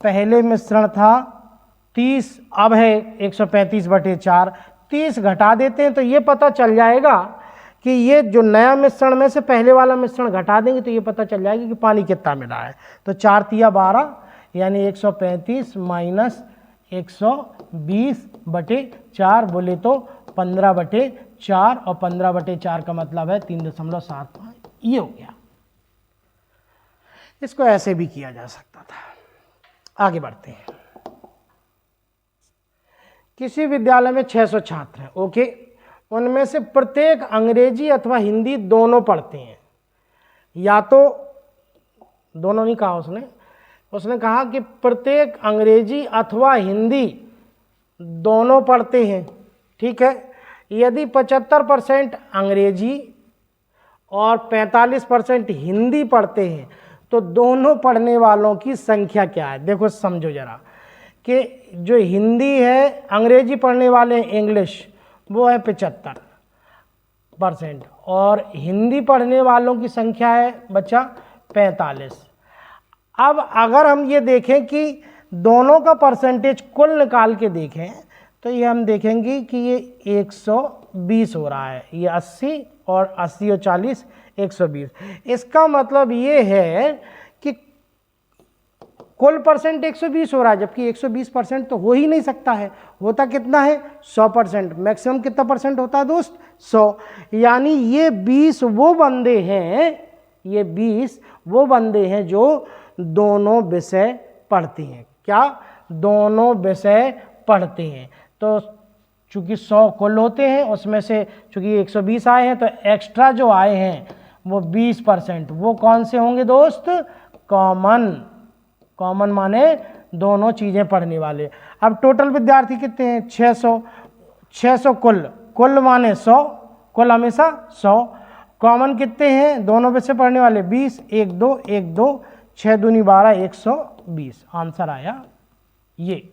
पहले मिश्रण था 30, अब है 135 बटे 4, 30 घटा देते हैं तो ये पता चल जाएगा कि ये जो नया मिश्रण में से पहले वाला मिश्रण घटा देंगे तो ये पता चल जाएगा कि पानी कितना मिला है। तो 4 तिया 12 यानी 135 माइनस 120 बटे 4 बोले तो 15 बटे 4, और 15 बटे 4 का मतलब है 3.75, ये हो गया। इसको ऐसे भी किया जा सकता था। आगे बढ़ते हैं। किसी विद्यालय में 600 छात्र हैं। ओके, उनमें से प्रत्येक अंग्रेजी अथवा हिंदी दोनों पढ़ते हैं, या तो दोनों नहीं कहा उसने कहा कि प्रत्येक अंग्रेजी अथवा हिंदी दोनों पढ़ते हैं। ठीक है, यदि 75% अंग्रेजी और 45% हिंदी पढ़ते हैं तो दोनों पढ़ने वालों की संख्या क्या है। देखो समझो जरा कि जो हिंदी है, अंग्रेजी पढ़ने वाले इंग्लिश, वो है 75% और हिंदी पढ़ने वालों की संख्या है बच्चा 45। अब अगर हम ये देखें कि दोनों का परसेंटेज कुल निकाल के देखें तो ये हम देखेंगे कि ये 120 हो रहा है, ये 80 और 80 और 40 120। इसका मतलब ये है कि कुल परसेंट 120 हो रहा है, जबकि 120% तो हो ही नहीं सकता है। होता कितना है, 100%। मैक्सिमम कितना परसेंट होता है दोस्त, 100। यानी ये 20 वो बंदे हैं, ये 20 वो बंदे हैं जो दोनों विषय पढ़ते हैं। क्या, दोनों विषय पढ़ते हैं। तो चूंकि 100 कुल होते हैं, उसमें से चूंकि 120 आए हैं तो एक्स्ट्रा जो आए हैं वो 20%, वो कौन से होंगे दोस्त, कॉमन। कॉमन माने दोनों चीज़ें पढ़ने वाले। अब टोटल विद्यार्थी कितने हैं, 600। 600 कुल माने 100, कुल हमेशा 100। कॉमन कितने हैं, दोनों विषय पढ़ने वाले 20, 1 2 1 2, 6 दूनी 12, 120। आंसर आया ये।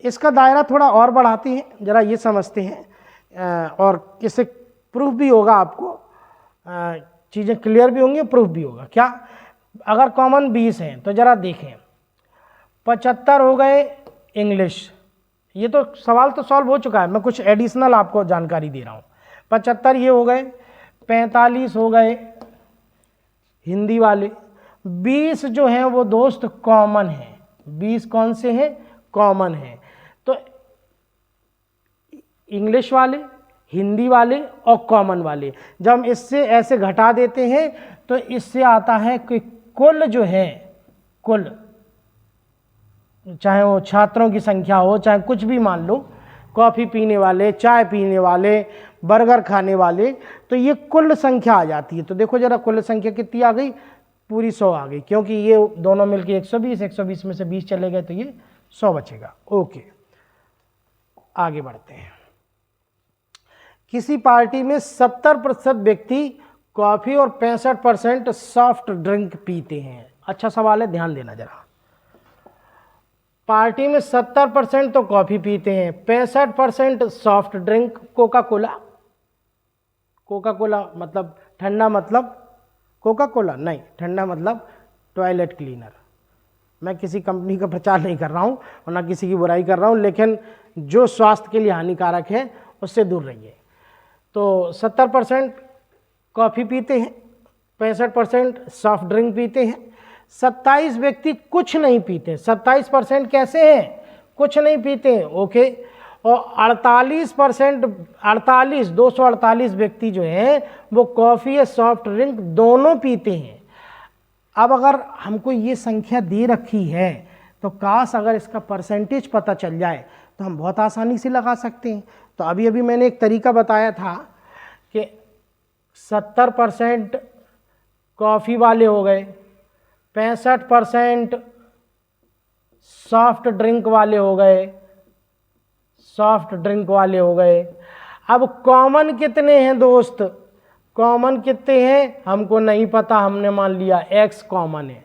इसका दायरा थोड़ा और बढ़ाते हैं, जरा ये समझते हैं, और इससे प्रूफ भी होगा आपको, चीज़ें क्लियर भी होंगी, प्रूफ भी होगा। क्या, अगर कॉमन 20 हैं तो जरा देखें, 75 हो गए इंग्लिश, ये तो सवाल तो सॉल्व हो चुका है, मैं कुछ एडिशनल आपको जानकारी दे रहा हूँ। 75 ये हो गए, 45 हो गए हिंदी वाले, 20 जो हैं वो दोस्त कॉमन हैं। 20 कौन से हैं, कॉमन हैं। तो इंग्लिश वाले, हिंदी वाले और कॉमन वाले, जब हम इससे ऐसे घटा देते हैं तो इससे आता है कि कुल जो है, कुल चाहे वो छात्रों की संख्या हो, चाहे कुछ भी मान लो, कॉफ़ी पीने वाले, चाय पीने वाले, बर्गर खाने वाले, तो ये कुल संख्या आ जाती है। तो देखो जरा कुल संख्या कितनी आ गई, पूरी 100 आ गई, क्योंकि ये दोनों मिलके 120, 120 में से 20 चले गए तो ये 100 बचेगा। ओके, आगे बढ़ते हैं। किसी पार्टी में 70% व्यक्ति कॉफ़ी और 65% सॉफ्ट ड्रिंक पीते हैं। अच्छा सवाल है, ध्यान देना जरा। पार्टी में 70% तो कॉफ़ी पीते हैं, 65% soft drink, Coca Cola. Coca Cola मतलब ठंडा, मतलब कोका कोला नहीं, ठंडा मतलब टॉयलेट क्लीनर। मैं किसी कंपनी का प्रचार नहीं कर रहा हूँ और ना किसी की बुराई कर रहा हूँ, लेकिन जो स्वास्थ्य के लिए हानिकारक है उससे दूर रहिए। तो 70% कॉफ़ी पीते हैं, 65% सॉफ्ट ड्रिंक पीते हैं, 27 व्यक्ति कुछ नहीं पीते। 27% कैसे हैं, कुछ नहीं पीते हैं। ओके, और 248 व्यक्ति जो हैं वो कॉफ़ी या सॉफ्ट ड्रिंक दोनों पीते हैं। अब अगर हमको ये संख्या दे रखी है तो काश अगर इसका परसेंटेज पता चल जाए तो हम बहुत आसानी से लगा सकते हैं। तो अभी अभी मैंने एक तरीका बताया था कि 70% कॉफ़ी वाले हो गए, 65% सॉफ्ट ड्रिंक वाले हो गए, सॉफ्ट ड्रिंक वाले हो गए। अब कॉमन कितने हैं दोस्त? कॉमन कितने हैं हमको नहीं पता, हमने मान लिया X कॉमन है,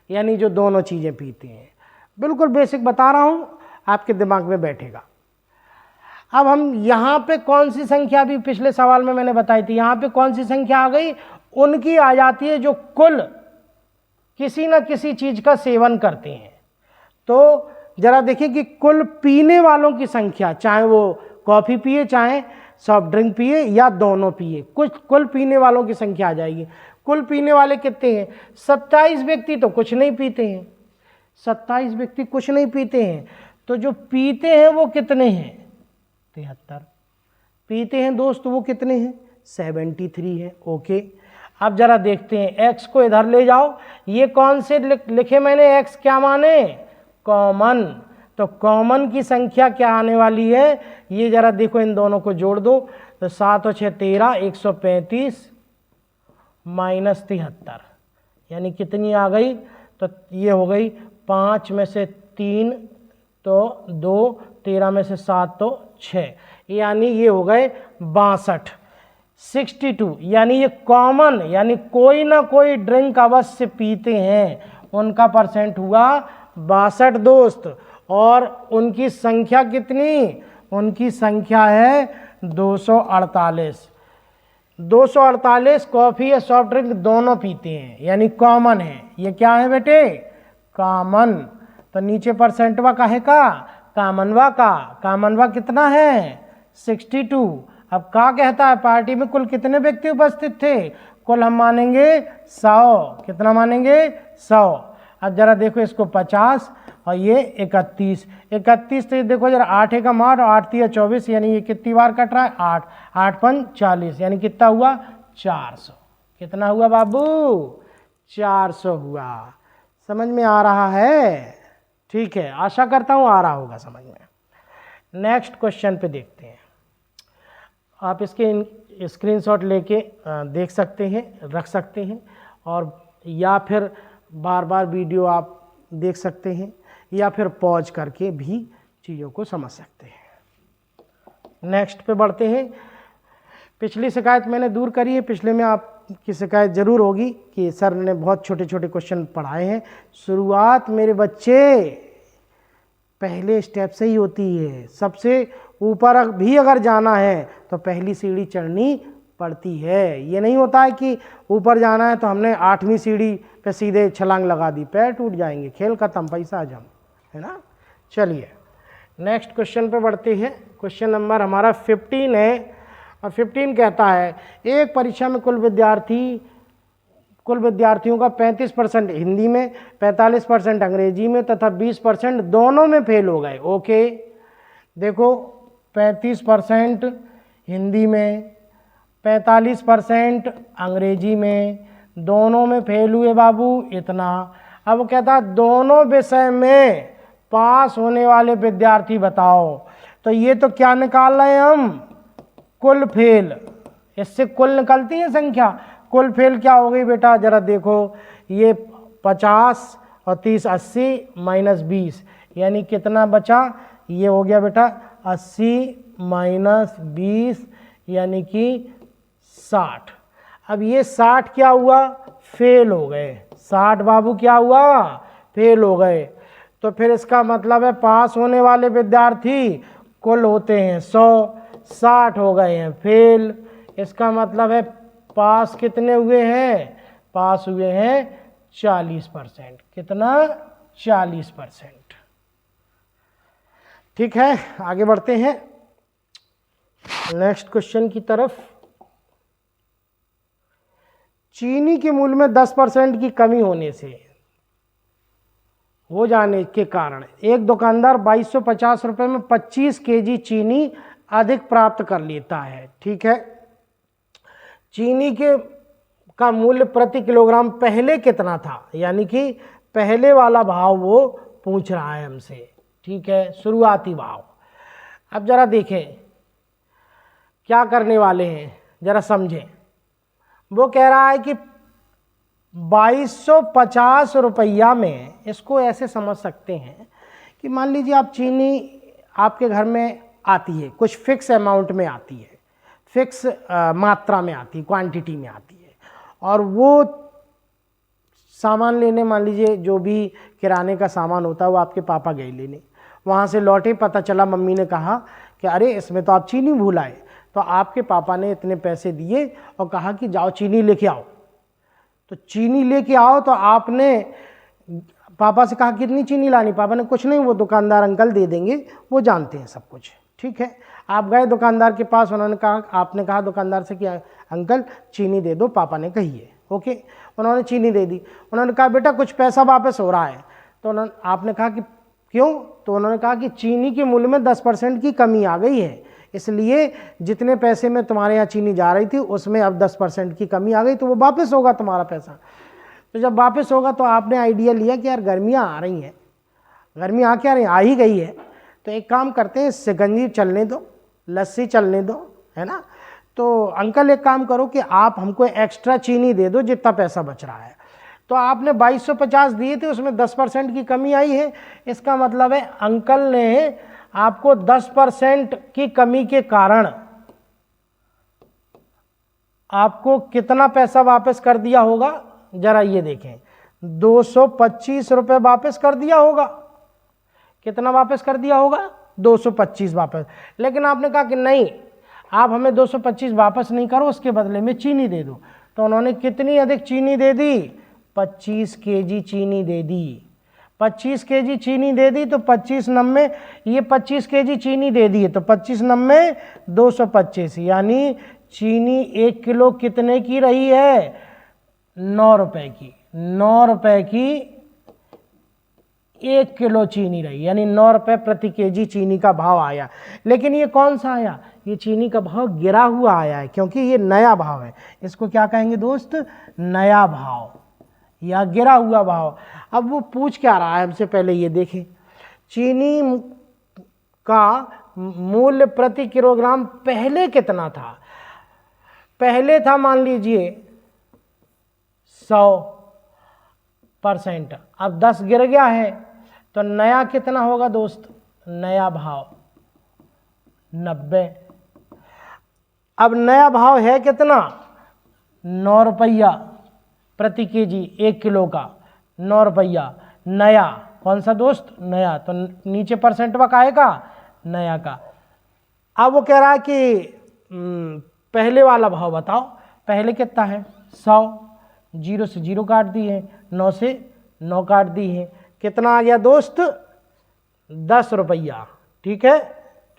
यानी जो दोनों चीज़ें पीते हैं। बिल्कुल बेसिक बता रहा हूँ, आपके दिमाग में बैठेगा। अब हम यहाँ पे कौन सी संख्या भी पिछले सवाल में मैंने बताई थी, यहाँ पे कौन सी संख्या आ गई? उनकी आ जाती है जो कुल किसी न किसी चीज़ का सेवन करते हैं। तो ज़रा देखिए कि कुल पीने वालों की संख्या, चाहे वो कॉफ़ी पिए चाहे सॉफ्ट ड्रिंक पिए या दोनों पिए, कुछ कुल पीने वालों की संख्या आ जाएगी। कुल पीने वाले कितने हैं? 27 व्यक्ति तो कुछ नहीं पीते हैं, 27 व्यक्ति कुछ नहीं पीते हैं। तो जो पीते हैं वो कितने हैं? 73 पीते हैं दोस्त, वो कितने हैं? 73 है। ओके, अब जरा देखते हैं, x को इधर ले जाओ। ये कौन से लिखे मैंने? x क्या माने? कॉमन। तो कॉमन की संख्या क्या आने वाली है? ये जरा देखो, इन दोनों को जोड़ दो तो 7 और 6 13, 135 माइनस 73, यानी कितनी आ गई? तो ये हो गई 5 में से 3 तो 2, 13 में से 7 तो 6, यानी ये हो गए 62, 62। यानी ये कॉमन, यानी कोई ना कोई ड्रिंक अवश्य पीते हैं, उनका परसेंट हुआ 62 दोस्त। और उनकी संख्या कितनी? उनकी संख्या है 248। 248 कॉफ़ी या सॉफ्ट ड्रिंक दोनों पीते हैं, यानी कॉमन है। ये क्या है बेटे? कॉमन। तो नीचे परसेंटवा काहे का? कॉमनवा का। कॉमनवा कितना है? 62। अब क्या कहता है, पार्टी में कुल कितने व्यक्ति उपस्थित थे? कुल हम मानेंगे 100। कितना मानेंगे? 100। अब जरा देखो, इसको 50 और ये 31। 31 तो ये देखो जरा, 8 एकम 8 और 8 तिया 24, यानी ये कितनी बार कट रहा है? 8, 8 पंच 40, यानी कितना हुआ? 400। कितना हुआ बाबू? 400 हुआ। समझ में आ रहा है? ठीक है, आशा करता हूँ आ रहा होगा समझ में। नेक्स्ट क्वेश्चन पे देखते हैं। आप इसके स्क्रीनशॉट लेके देख सकते हैं, रख सकते हैं, और या फिर बार बार वीडियो आप देख सकते हैं, या फिर पॉज करके भी चीज़ों को समझ सकते हैं। नेक्स्ट पे बढ़ते हैं। पिछली शिकायत मैंने दूर करी है। पिछले में आपकी शिकायत ज़रूर होगी कि सर ने बहुत छोटे छोटे क्वेश्चन पढ़ाए हैं। शुरुआत मेरे बच्चे पहले स्टेप से ही होती है। सबसे ऊपर भी अगर जाना है तो पहली सीढ़ी चढ़नी पड़ती है। ये नहीं होता है कि ऊपर जाना है तो हमने 8वीं सीढ़ी पे सीधे छलांग लगा दी, पैर टूट जाएंगे, खेल खत्म, पैसा हजम, है ना। चलिए नेक्स्ट क्वेश्चन पे बढ़ते हैं। क्वेश्चन नंबर हमारा 15 है, और 15 कहता है एक परीक्षा में कुल विद्यार्थियों का 35% हिंदी में, 45% अंग्रेजी में तथा 20% दोनों में फेल हो गए। ओके, देखो 35% हिंदी में, 45% अंग्रेजी में, दोनों में फेल हुए बाबू इतना। अब कहता दोनों विषय में पास होने वाले विद्यार्थी बताओ। तो ये तो क्या निकाल रहे हैं हम? कुल फेल। इससे कुल निकलती है संख्या। कुल फेल क्या हो गई बेटा? जरा देखो, ये 50 और 30 80 माइनस 20, यानी कितना बचा? ये हो गया बेटा 80 माइनस 20, यानी कि 60। अब ये 60 क्या हुआ? फेल हो गए। 60 बाबू क्या हुआ? फेल हो गए। तो फिर इसका मतलब है पास होने वाले विद्यार्थी कुल होते हैं 100, 60 हो गए हैं फेल। इसका मतलब है पास कितने हुए हैं? पास हुए हैं 40%। कितना? 40%। ठीक है, आगे बढ़ते हैं नेक्स्ट क्वेश्चन की तरफ। चीनी के मूल्य में 10% की कमी होने से हो जाने के कारण एक दुकानदार 2250 रुपये में 25 केजी चीनी अधिक प्राप्त कर लेता है। ठीक है, चीनी के का मूल्य प्रति किलोग्राम पहले कितना था, यानी कि पहले वाला भाव वो पूछ रहा है हमसे। ठीक है, शुरुआती भाव। अब जरा देखें क्या करने वाले हैं, जरा समझें। वो कह रहा है कि 2250 रुपया में, इसको ऐसे समझ सकते हैं कि मान लीजिए आप चीनी आपके घर में आती है, कुछ फिक्स अमाउंट में आती है, फिक्स मात्रा में आती है, क्वांटिटी में आती है, और वो सामान लेने, मान लीजिए जो भी किराने का सामान होता है वो आपके पापा गए लेने, वहाँ से लौटे, पता चला मम्मी ने कहा कि अरे इसमें तो आप चीनी भूल आए, तो आपके पापा ने इतने पैसे दिए और कहा कि जाओ चीनी लेके आओ। तो चीनी लेके आओ, तो आपने पापा से कहा कितनी चीनी लानी, पापा ने कुछ नहीं, वो दुकानदार अंकल दे देंगे, वो जानते हैं सब कुछ। ठीक है, आप गए दुकानदार के पास, उन्होंने कहा, आपने कहा दुकानदार से कि अंकल चीनी दे दो, पापा ने कही है। ओके, उन्होंने चीनी दे दी। उन्होंने कहा बेटा कुछ पैसा वापस हो रहा है, तो आपने कहा कि क्यों, तो उन्होंने कहा कि चीनी के मूल्य में 10% की कमी आ गई है, इसलिए जितने पैसे में तुम्हारे यहाँ चीनी जा रही थी उसमें अब 10% की कमी आ गई, तो वो वापस होगा तुम्हारा पैसा। तो जब वापस होगा तो आपने आइडिया लिया कि यार गर्मियाँ आ रही हैं, गर्मी आ क्या रही, आ ही गई है, तो एक काम करते हैं, शिकंजी चलने दो, लस्सी चलने दो, है ना। तो अंकल एक काम करो कि आप हमको एक्स्ट्रा चीनी दे दो जितना पैसा बच रहा है। तो आपने 2250 दिए थे, उसमें 10% की कमी आई है, इसका मतलब है अंकल ने आपको 10% की कमी के कारण आपको कितना पैसा वापस कर दिया होगा, जरा ये देखें, 225 रुपये वापस कर दिया होगा। कितना वापस कर दिया होगा, 225 वापस। लेकिन आपने कहा कि नहीं, आप हमें 225 वापस नहीं करो, उसके बदले में चीनी दे दो। तो उन्होंने कितनी अधिक चीनी दे दी, 25 केजी चीनी दे दी। 25 केजी चीनी दे दी, तो 25 90, ये 25 केजी चीनी दे दी है, तो 25 90 225, यानी चीनी 1 किलो कितने की रही है, 9 रुपए की। 9 रुपए की 1 किलो चीनी रही, यानी 9 रुपए प्रति केजी चीनी का भाव आया। लेकिन ये कौन सा आया, ये चीनी का भाव गिरा हुआ आया है, क्योंकि ये नया भाव है। इसको क्या कहेंगे दोस्त, नया भाव या गिरा हुआ भाव। अब वो पूछ क्या रहा है हमसे, पहले ये देखें, चीनी का मूल्य प्रति किलोग्राम पहले कितना था। पहले था मान लीजिए 100%, अब 10 गिर गया है, तो नया कितना होगा दोस्त, नया भाव 90। अब नया भाव है कितना, 9 रुपया प्रति केजी 1 किलो का, 9 रुपया नया। कौन सा दोस्त, नया। तो नीचे परसेंट का आएगा नया का। अब वो कह रहा है कि पहले वाला भाव बताओ, पहले कितना है 100, 0 से 0 काट दी है, 9 से 9 काट दी है, कितना आ गया दोस्त, 10 रुपया। ठीक है,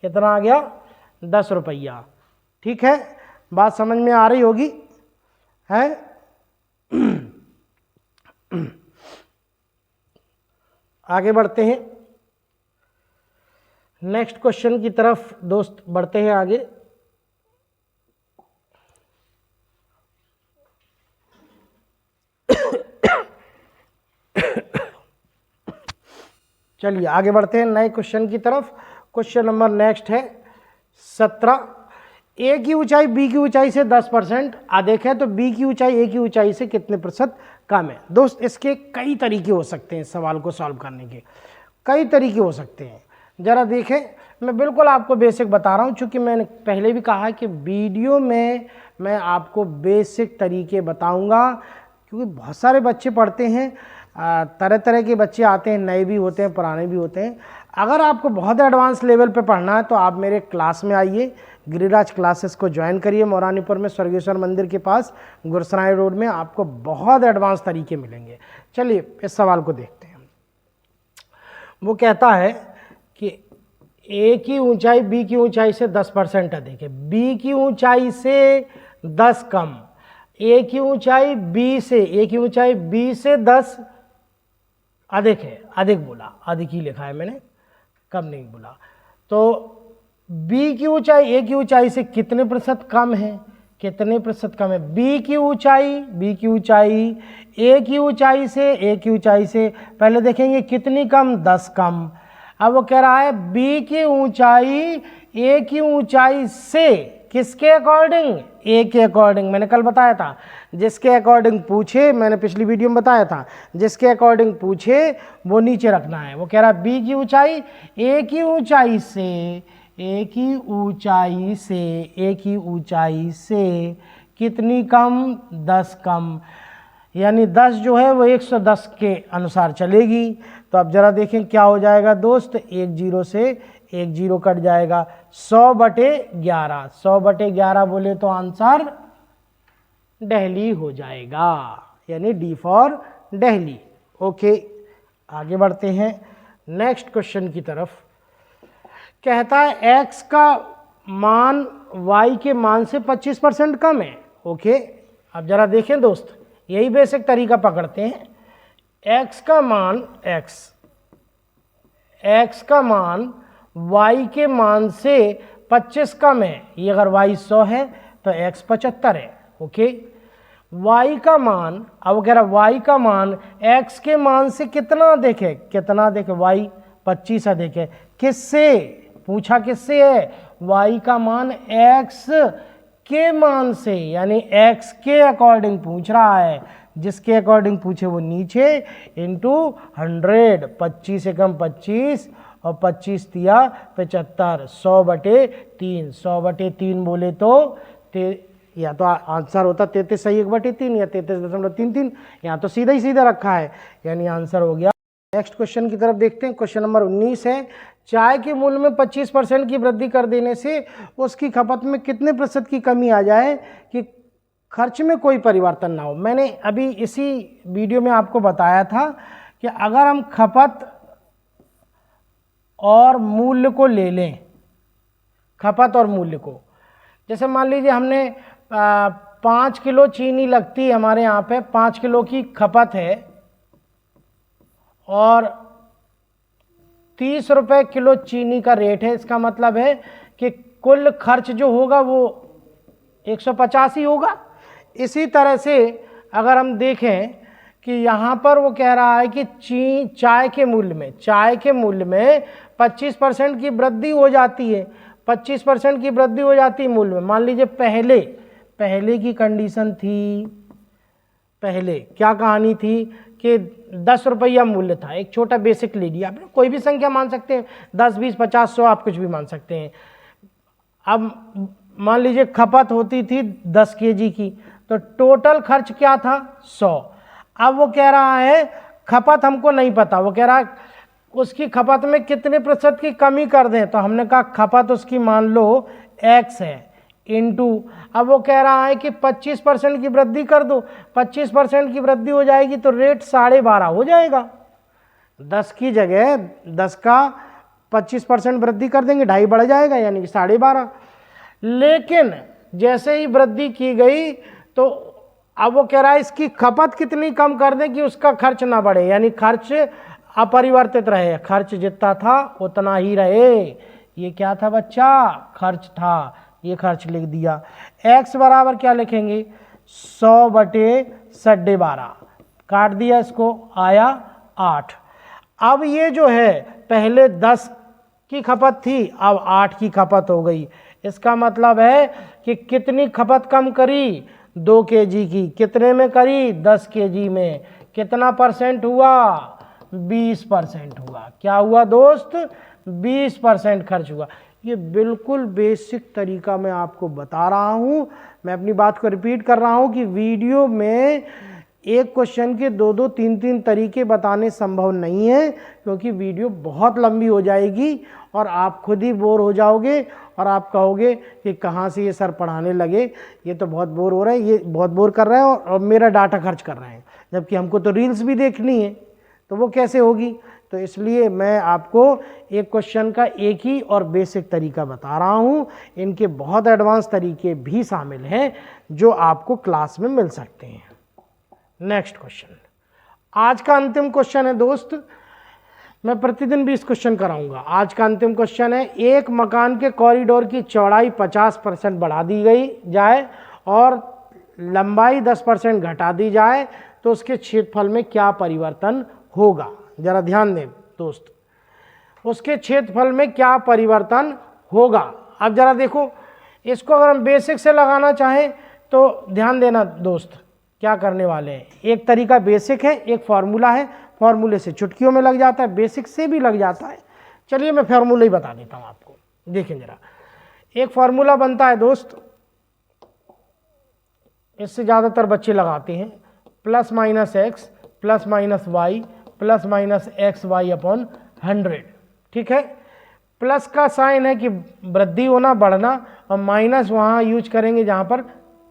कितना आ गया, 10 रुपया। ठीक है, बात समझ में आ रही होगी, है। आगे बढ़ते हैं, नेक्स्ट क्वेश्चन की तरफ दोस्त बढ़ते हैं आगे। चलिए आगे बढ़ते हैं नए क्वेश्चन की तरफ। क्वेश्चन नंबर नेक्स्ट है 17। ए की ऊंचाई बी की ऊंचाई से 10% अधिक है, तो बी की ऊंचाई ए की ऊंचाई से कितने प्रतिशत कम है। दोस्त इसके कई तरीके हो सकते हैं, सवाल को सॉल्व करने के कई तरीके हो सकते हैं। ज़रा देखें, मैं बिल्कुल आपको बेसिक बता रहा हूँ, चूँकि मैंने पहले भी कहा कि वीडियो में मैं आपको बेसिक तरीके बताऊँगा, क्योंकि बहुत सारे बच्चे पढ़ते हैं, तरह तरह के बच्चे आते हैं, नए भी होते हैं, पुराने भी होते हैं। अगर आपको बहुत एडवांस लेवल पे पढ़ना है तो आप मेरे क्लास में आइए, गिरिराज क्लासेस को ज्वाइन करिए, मौरानीपुर में स्वर्गेश्वर मंदिर के पास गुरसराय रोड में, आपको बहुत एडवांस तरीके मिलेंगे। चलिए इस सवाल को देखते हैं। वो कहता है कि ए की ऊंचाई बी की ऊंचाई से 10% अधिक है, बी की ऊंचाई से 10 कम, ए की ऊंचाई बी से 10 अधिक है। अधिक बोला, अधिक ही लिखा है मैंने, कम नहीं बोला। तो बी की ऊंचाई ए की ऊंचाई से कितने प्रतिशत कम है, कितने प्रतिशत कम है? बी की ऊंचाई ए की ऊंचाई से पहले देखेंगे कितनी कम, 10 कम। अब वो कह रहा है बी की ऊंचाई ए की ऊंचाई से किसके अकॉर्डिंग? ए के अकॉर्डिंग। मैंने कल बताया था जिसके अकॉर्डिंग पूछे, मैंने पिछली वीडियो में बताया था, जिसके अकॉर्डिंग पूछे वो नीचे रखना है। वो कह रहा है बी की ऊंचाई ए की ऊंचाई से कितनी कम? 10 कम। यानी 10 जो है वो 110 के अनुसार चलेगी। तो अब जरा देखें क्या हो जाएगा दोस्त, 1 0 से 1 0 कट जाएगा, 100/11। 100/11 बोले तो आंसर दिल्ली हो जाएगा, यानी डी फॉर दिल्ली। ओके, आगे बढ़ते हैं नेक्स्ट क्वेश्चन की तरफ। कहता है x का मान y के मान से 25% कम है। ओके, अब जरा देखें दोस्त, यही बेसिक तरीका पकड़ते हैं। x का मान y के मान से 25 कम है। ये अगर y 100 है तो x 75 है। ओके, y का मान, अब कह रहा y का मान x के मान से कितना देखे, y 25 है देखे। किससे पूछा, किससे है? y का मान x के मान से, यानी x के अकॉर्डिंग पूछ रहा है। जिसके अकॉर्डिंग पूछे वो नीचे इंटू 100। 25 से कम 25 और 25 दिया 75, 100/3। 100/3 बोले तो या तो आंसर होता 33 सही 1/3 या 33.33। यहाँ तो सीधा ही सीधा रखा है, यानी आंसर हो गया। नेक्स्ट क्वेश्चन की तरफ देखते हैं। क्वेश्चन नंबर 19 है, चाय के मूल्य में 25% की वृद्धि कर देने से उसकी खपत में कितने प्रतिशत की कमी आ जाए कि खर्च में कोई परिवर्तन ना हो? मैंने अभी इसी वीडियो में आपको बताया था कि अगर हम खपत और मूल्य को ले लें, खपत और मूल्य को, जैसे मान लीजिए हमने 5 किलो चीनी लगती है हमारे यहाँ पे, 5 किलो की खपत है और 30 रुपये किलो चीनी का रेट है। इसका मतलब है कि कुल खर्च जो होगा वो 150 ही होगा। इसी तरह से अगर हम देखें कि यहाँ पर वो कह रहा है कि चाय के मूल्य में 25% की वृद्धि हो जाती है। 25% की वृद्धि हो जाती है मूल्य में। मान लीजिए पहले की कंडीशन थी, पहले क्या कहानी थी कि 10 रुपया मूल्य था। एक छोटा बेसिक ले लिया आपने, कोई भी संख्या मान सकते हैं, 10 20 50 100 आप कुछ भी मान सकते हैं। अब मान लीजिए खपत होती थी 10 केजी की, तो टोटल खर्च क्या था 100। अब वो कह रहा है खपत हमको नहीं पता, वो कह रहा है उसकी खपत में कितने प्रतिशत की कमी कर दें। तो हमने कहा खपत उसकी मान लो x है इंटू, अब वो कह रहा है कि 25% की वृद्धि कर दो। 25% की वृद्धि हो जाएगी तो रेट 12.5 हो जाएगा। 10 की जगह 10 का 25% वृद्धि कर देंगे, 2.5 बढ़ जाएगा, यानी कि 12.5। लेकिन जैसे ही वृद्धि की गई तो अब वो कह रहा है इसकी खपत कितनी कम कर दें कि उसका खर्च ना बढ़े, यानी खर्च अपरिवर्तित रहे, खर्च जितना था उतना ही रहे। ये क्या था बच्चा? खर्च था, ये खर्च लिख दिया। x बराबर क्या लिखेंगे? 100/12 काट दिया, इसको आया 8। अब ये जो है पहले 10 की खपत थी, अब 8 की खपत हो गई। इसका मतलब है कि कितनी खपत कम करी? 2 केजी की। कितने में करी? 10 केजी में। कितना परसेंट हुआ? 20% हुआ। क्या हुआ दोस्त? 20% खर्च हुआ। ये बिल्कुल बेसिक तरीका मैं आपको बता रहा हूँ। मैं अपनी बात को रिपीट कर रहा हूँ कि वीडियो में एक क्वेश्चन के 2-2 3-3 तरीके बताने संभव नहीं है, क्योंकि वीडियो बहुत लंबी हो जाएगी और आप खुद ही बोर हो जाओगे और आप कहोगे कि कहाँ से ये सर पढ़ाने लगे, ये तो बहुत बोर हो रहा है, ये बहुत बोर कर रहे हैं और मेरा डाटा खर्च कर रहे हैं, जबकि हमको तो रील्स भी देखनी है, तो वो कैसे होगी? तो इसलिए मैं आपको एक क्वेश्चन का एक ही और बेसिक तरीका बता रहा हूँ। इनके बहुत एडवांस तरीके भी शामिल हैं जो आपको क्लास में मिल सकते हैं। नेक्स्ट क्वेश्चन, आज का अंतिम क्वेश्चन है दोस्त। मैं प्रतिदिन 20 क्वेश्चन कराऊंगा। आज का अंतिम क्वेश्चन है, एक मकान के कॉरिडोर की चौड़ाई 50% बढ़ा दी गई जाए और लंबाई 10% घटा दी जाए तो उसके क्षेत्रफल में क्या परिवर्तन होगा। जरा ध्यान दें दोस्त, उसके क्षेत्रफल में क्या परिवर्तन होगा। अब जरा देखो, इसको अगर हम बेसिक से लगाना चाहें तो ध्यान देना दोस्त, क्या करने वाले हैं। एक तरीका बेसिक है, एक फार्मूला है, फार्मूले से चुटकियों में लग जाता है, बेसिक से भी लग जाता है। चलिए मैं फार्मूला ही बता देता हूँ आपको, देखें जरा। एक फार्मूला बनता है दोस्त, इससे ज़्यादातर बच्चे लगाते हैं, plus minus X plus minus Y plus minus X Y upon 100। ठीक है, प्लस का साइन है कि वृद्धि होना, बढ़ना, और माइनस वहाँ यूज करेंगे जहाँ पर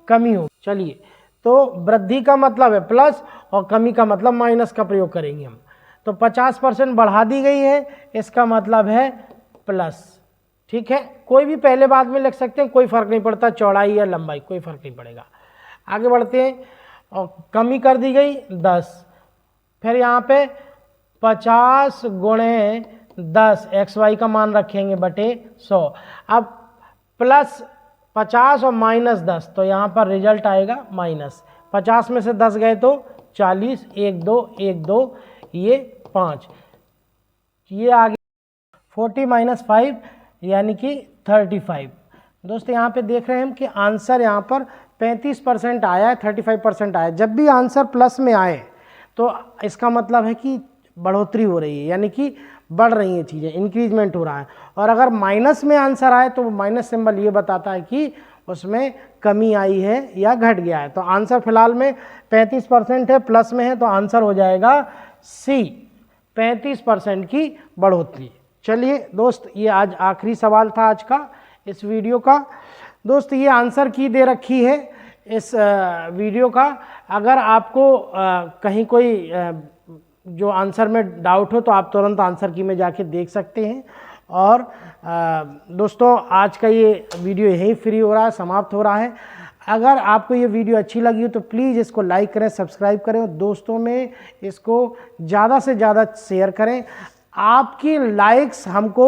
कमी हो। चलिए, तो वृद्धि का मतलब है प्लस और कमी का मतलब माइनस का प्रयोग करेंगे हम। तो 50% बढ़ा दी गई है, इसका मतलब है प्लस। ठीक है, कोई भी पहले बाद में लिख सकते हैं, कोई फर्क नहीं पड़ता, चौड़ाई या लंबाई कोई फर्क नहीं पड़ेगा। आगे बढ़ते हैं, और कमी कर दी गई 10, फिर यहाँ पे 50 गुणे 10 एक्स वाई का मान रखेंगे बटे 100। अब प्लस 50 और माइनस 10, तो यहाँ पर रिजल्ट आएगा माइनस। 50 में से 10 गए तो 40, 1 2 1 2, ये 5, ये आ गया 40 माइनस 5 यानी कि 35। दोस्तों यहाँ पे देख रहे हैं हम कि आंसर यहाँ पर 35% आया है, 35% आया। जब भी आंसर प्लस में आए तो इसका मतलब है कि बढ़ोतरी हो रही है, यानी कि बढ़ रही हैं चीज़ें, इंक्रीजमेंट हो रहा है। और अगर माइनस में आंसर आए तो माइनस सिंबल ये बताता है कि उसमें कमी आई है या घट गया है। तो आंसर फिलहाल में 35% है, प्लस में है, तो आंसर हो जाएगा सी, 35% की बढ़ोतरी। चलिए दोस्त, ये आज आखिरी सवाल था आज का इस वीडियो का। दोस्त ये आंसर की दे रखी है इस वीडियो का। अगर आपको कहीं कोई जो आंसर में डाउट हो तो आप तुरंत आंसर की में जाके देख सकते हैं। और दोस्तों आज का ये वीडियो यहीं फ्री हो रहा है, समाप्त हो रहा है। अगर आपको ये वीडियो अच्छी लगी हो तो प्लीज़ इसको लाइक करें, सब्सक्राइब करें और दोस्तों में इसको ज़्यादा से ज़्यादा शेयर करें। आपकी लाइक्स हमको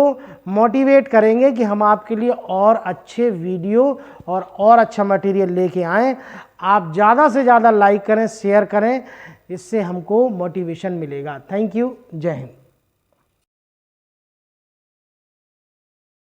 मोटिवेट करेंगे कि हम आपके लिए और अच्छे वीडियो और अच्छा मटेरियल लेके आएँ। आप ज़्यादा से ज़्यादा लाइक करें, शेयर करें, इससे हमको मोटिवेशन मिलेगा। थैंक यू, जय हिंद।